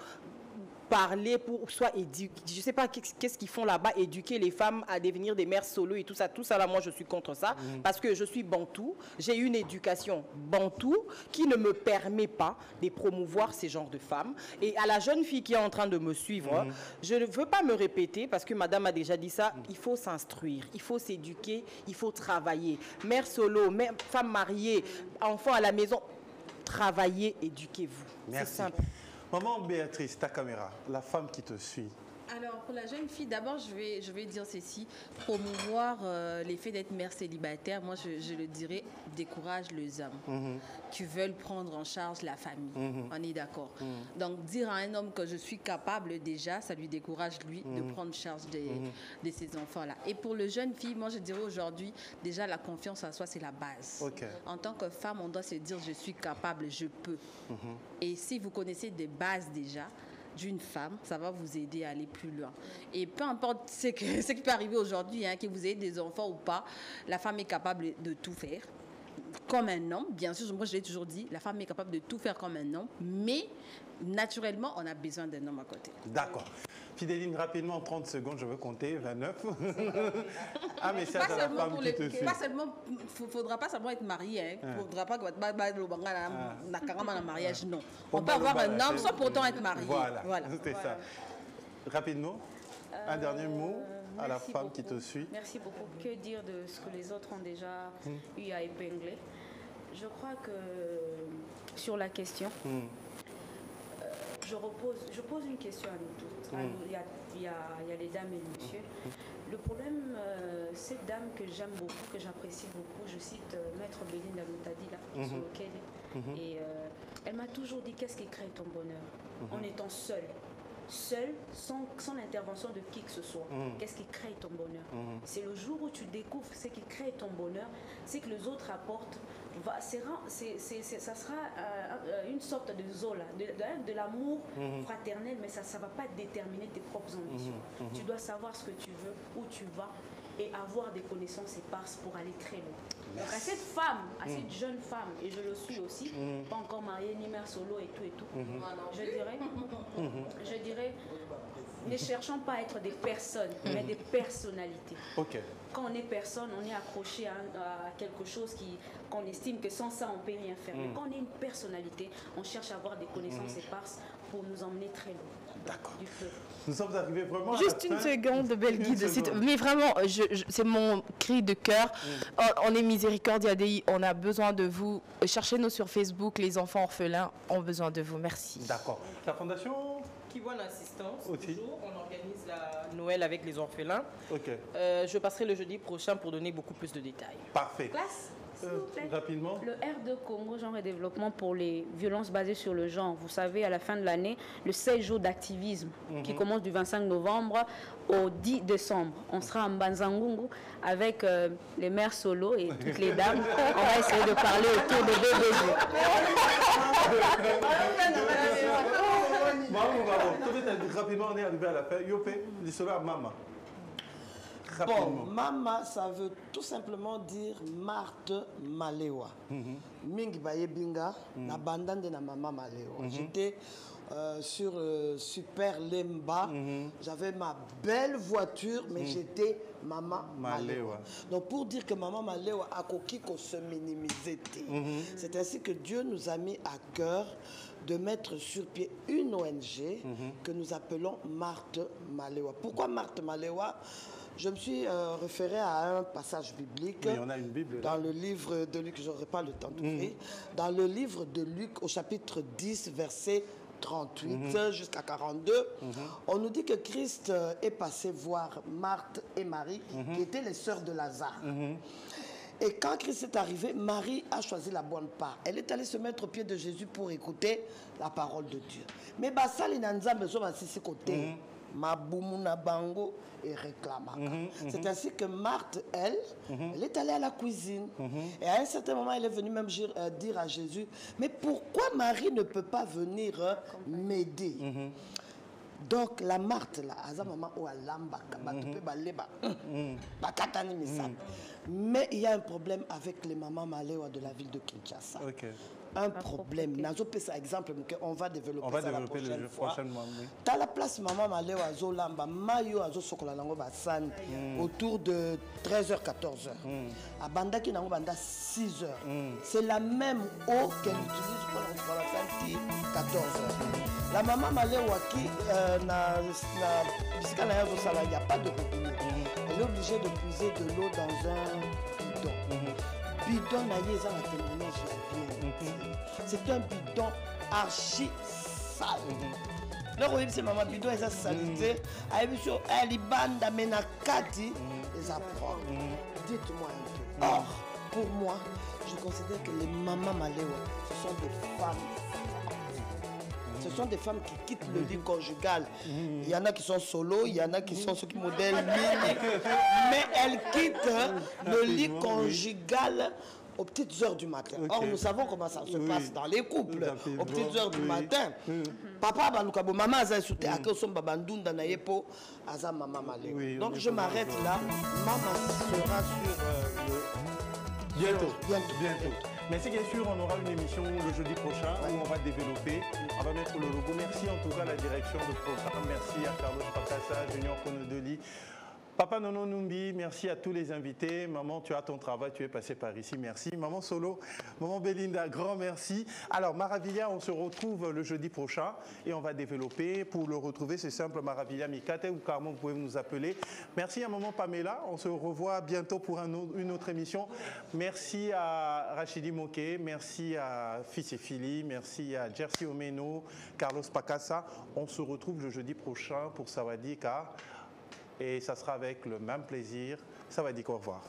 parler, pour soit éduquer, je ne sais pas qu'est-ce qu'ils font là-bas, éduquer les femmes à devenir des mères solo et tout ça là, moi je suis contre ça, parce que je suis bantou, j'ai une éducation bantou qui ne me permet pas de promouvoir ces genres de femmes. Et à la jeune fille qui est en train de me suivre, je ne veux pas me répéter, parce que madame a déjà dit ça, il faut s'instruire, il faut s'éduquer, il faut travailler. Mère solo, mère, femme mariée, enfant à la maison, travaillez, éduquez-vous. C'est simple. Maman Béatrice, ta caméra, la femme qui te suit. Alors, pour la jeune fille, d'abord, je vais dire ceci. Promouvoir l'effet d'être mère célibataire, moi, je le dirais, décourage les hommes qui veulent prendre en charge la famille. On est d'accord. Donc, dire à un homme que je suis capable déjà, ça lui décourage, lui, de prendre charge de ses enfants-là. Et pour les jeunes filles, moi, je dirais aujourd'hui, déjà, la confiance en soi, c'est la base. En tant que femme, on doit se dire, je suis capable, je peux. Et si vous connaissez des bases déjà, d'une femme, ça va vous aider à aller plus loin. Et peu importe ce qui peut arriver aujourd'hui, que vous ayez des enfants ou pas, la femme est capable de tout faire. Comme un homme, bien sûr, moi je l'ai toujours dit, la femme est capable de tout faire comme un homme, mais naturellement, on a besoin d'un homme à côté. D'accord. Fidéline, rapidement, en 30 secondes, je veux compter, 29. Un message à la femme qui te suit. Pas seulement, il ne faudra pas seulement être marié. Il ne faudra pas que mariage, non. On peut avoir un homme sans pourtant être marié. Voilà. C'était ça. Rapidement, un dernier mot à la femme qui te suit. Merci beaucoup. Que dire de ce que les autres ont déjà eu à épingler? Je crois que sur la question, je pose une question à nous toutes. Il y a les dames et les messieurs. Le problème, cette dame que j'aime beaucoup, que j'apprécie beaucoup, je cite Maître Belinda Lutadi, là, sur lequel et elle m'a toujours dit qu'est-ce qui crée ton bonheur en étant seule, sans l'intervention de qui que ce soit. Qu'est-ce qui crée ton bonheur? C'est le jour où tu découvres ce qui crée ton bonheur, c'est que les autres apportent. Ça sera une sorte de zola, de l'amour fraternel, mais ça ne va pas déterminer tes propres ambitions. Tu dois savoir ce que tu veux, où tu vas, et avoir des connaissances éparses pour aller très loin. Donc à cette femme, à cette jeune femme, et je le suis aussi, pas encore mariée, ni mère solo et tout, je dirais, ne cherchons pas à être des personnes, mais des personnalités. Quand on est personne, on est accroché à quelque chose qu'on estime que sans ça, on ne peut rien faire. Mais quand on est une personnalité, on cherche à avoir des connaissances éparses pour nous emmener très loin. D'accord. Nous sommes arrivés vraiment Juste une seconde, belle guide. Mais vraiment, c'est mon cri de cœur. On est Miséricordia Dei, on a besoin de vous. Cherchez-nous sur Facebook, les enfants orphelins ont besoin de vous. Merci. D'accord. La fondation Qui voit l'assistance, aussi. toujours, on organise la Noël avec les orphelins. Ok. Je passerai le jeudi prochain pour donner beaucoup plus de détails. Parfait. Classe. Rapidement. Le R2 Congo, genre et développement pour les violences basées sur le genre. Vous savez, à la fin de l'année, le 16 jours d'activisme qui commence du 25 novembre au 10 décembre. On sera en Banzangungu avec les mères solo et toutes les dames. On va essayer de parler autour de BBG. Rapidement, on est arrivé à la fin. Yopé, l'histoire à Mama. Bon, Mama, ça veut tout simplement dire Marthe Malewa. Mingi Baye Binga, na bandande na Mama Malewa. J'étais sur Super Lemba. J'avais ma belle voiture, mais j'étais Mama Malewa. Donc pour dire que Mama Malewa a coquille qu'on se minimisait. C'est ainsi que Dieu nous a mis à cœur de mettre sur pied une ONG que nous appelons Marthe Malewa. Pourquoi Marthe Malewa? Je me suis référé à un passage biblique. Oui, on a une Bible, dans le livre de Luc, je n'aurai pas le temps d'ouvrir. Dans le livre de Luc, au chapitre 10, verset 38 jusqu'à 42, on nous dit que Christ est passé voir Marthe et Marie, qui étaient les sœurs de Lazare. Et quand Christ est arrivé, Marie a choisi la bonne part. Elle est allée se mettre au pied de Jésus pour écouter la parole de Dieu. Mais Basali Nanzambe sont à ses côtés. Mabumuna Bango et réclama. C'est ainsi que Marthe, elle est allée à la cuisine. Et à un certain moment, elle est venue même dire à Jésus, mais pourquoi Marie ne peut pas venir m'aider? Donc la Marthe, là, mais il y a un problème avec les mamans Malewa de la ville de Kinshasa. Un problème. Nazo peut ça exemple, on va développer ça la prochaine fois. Dans la place maman Malewa Zolamba, Mayo Azo Sokolango Bassan, autour de 13h, 14h. À Bandaki Nango Banda 6h. C'est la même eau qu'elle utilise pour la santé 14h. La maman Malewa qui puisqu'il n'y a pas de robinet, elle est obligée de puiser de l'eau dans un bidon. Bidon n'a pas de témoignage. C'est un bidon archi sale. Le royaume c'est maman bidon et sa saleté. Elle bande à Menakati les apprend. Dites-moi un peu. Or, pour moi, je considère que les mamans Malewa, ce sont des femmes. Ce sont des femmes qui quittent le lit conjugal. Il y en a qui sont solo, il y en a qui sont ceux qui modèlent mini. Mais elles quittent le lit conjugal aux petites heures du matin. Or, nous savons comment ça se passe dans les couples. Aux petites heures du matin. Papa, maman, a sauté à que son babandunda na yepo, aza maman malé. Donc, je m'arrête là. Maman sera sur le... Bientôt. Mais c'est bien sûr, on aura une émission le jeudi prochain où on va développer, on va mettre le logo. Merci en tout cas à la direction de programme. Merci à Carlos Pacassa, Junior Konodoli. Papa Nono Numbi, merci à tous les invités. Maman, tu as ton travail, tu es passé par ici, merci. Maman Solo, Maman Belinda, grand merci. Alors, Maravilla, on se retrouve le jeudi prochain et on va développer. Pour le retrouver, c'est simple, Maravilla Mikate ou Carmo, vous pouvez nous appeler. Merci à Maman Pamela, on se revoit bientôt pour une autre émission. Merci à Rachidi Moké, merci à Fils et Fili, merci à Jersey Omeno, Carlos Pacassa. On se retrouve le jeudi prochain pour Sawadika. Et ça sera avec le même plaisir. Ça va dire au revoir.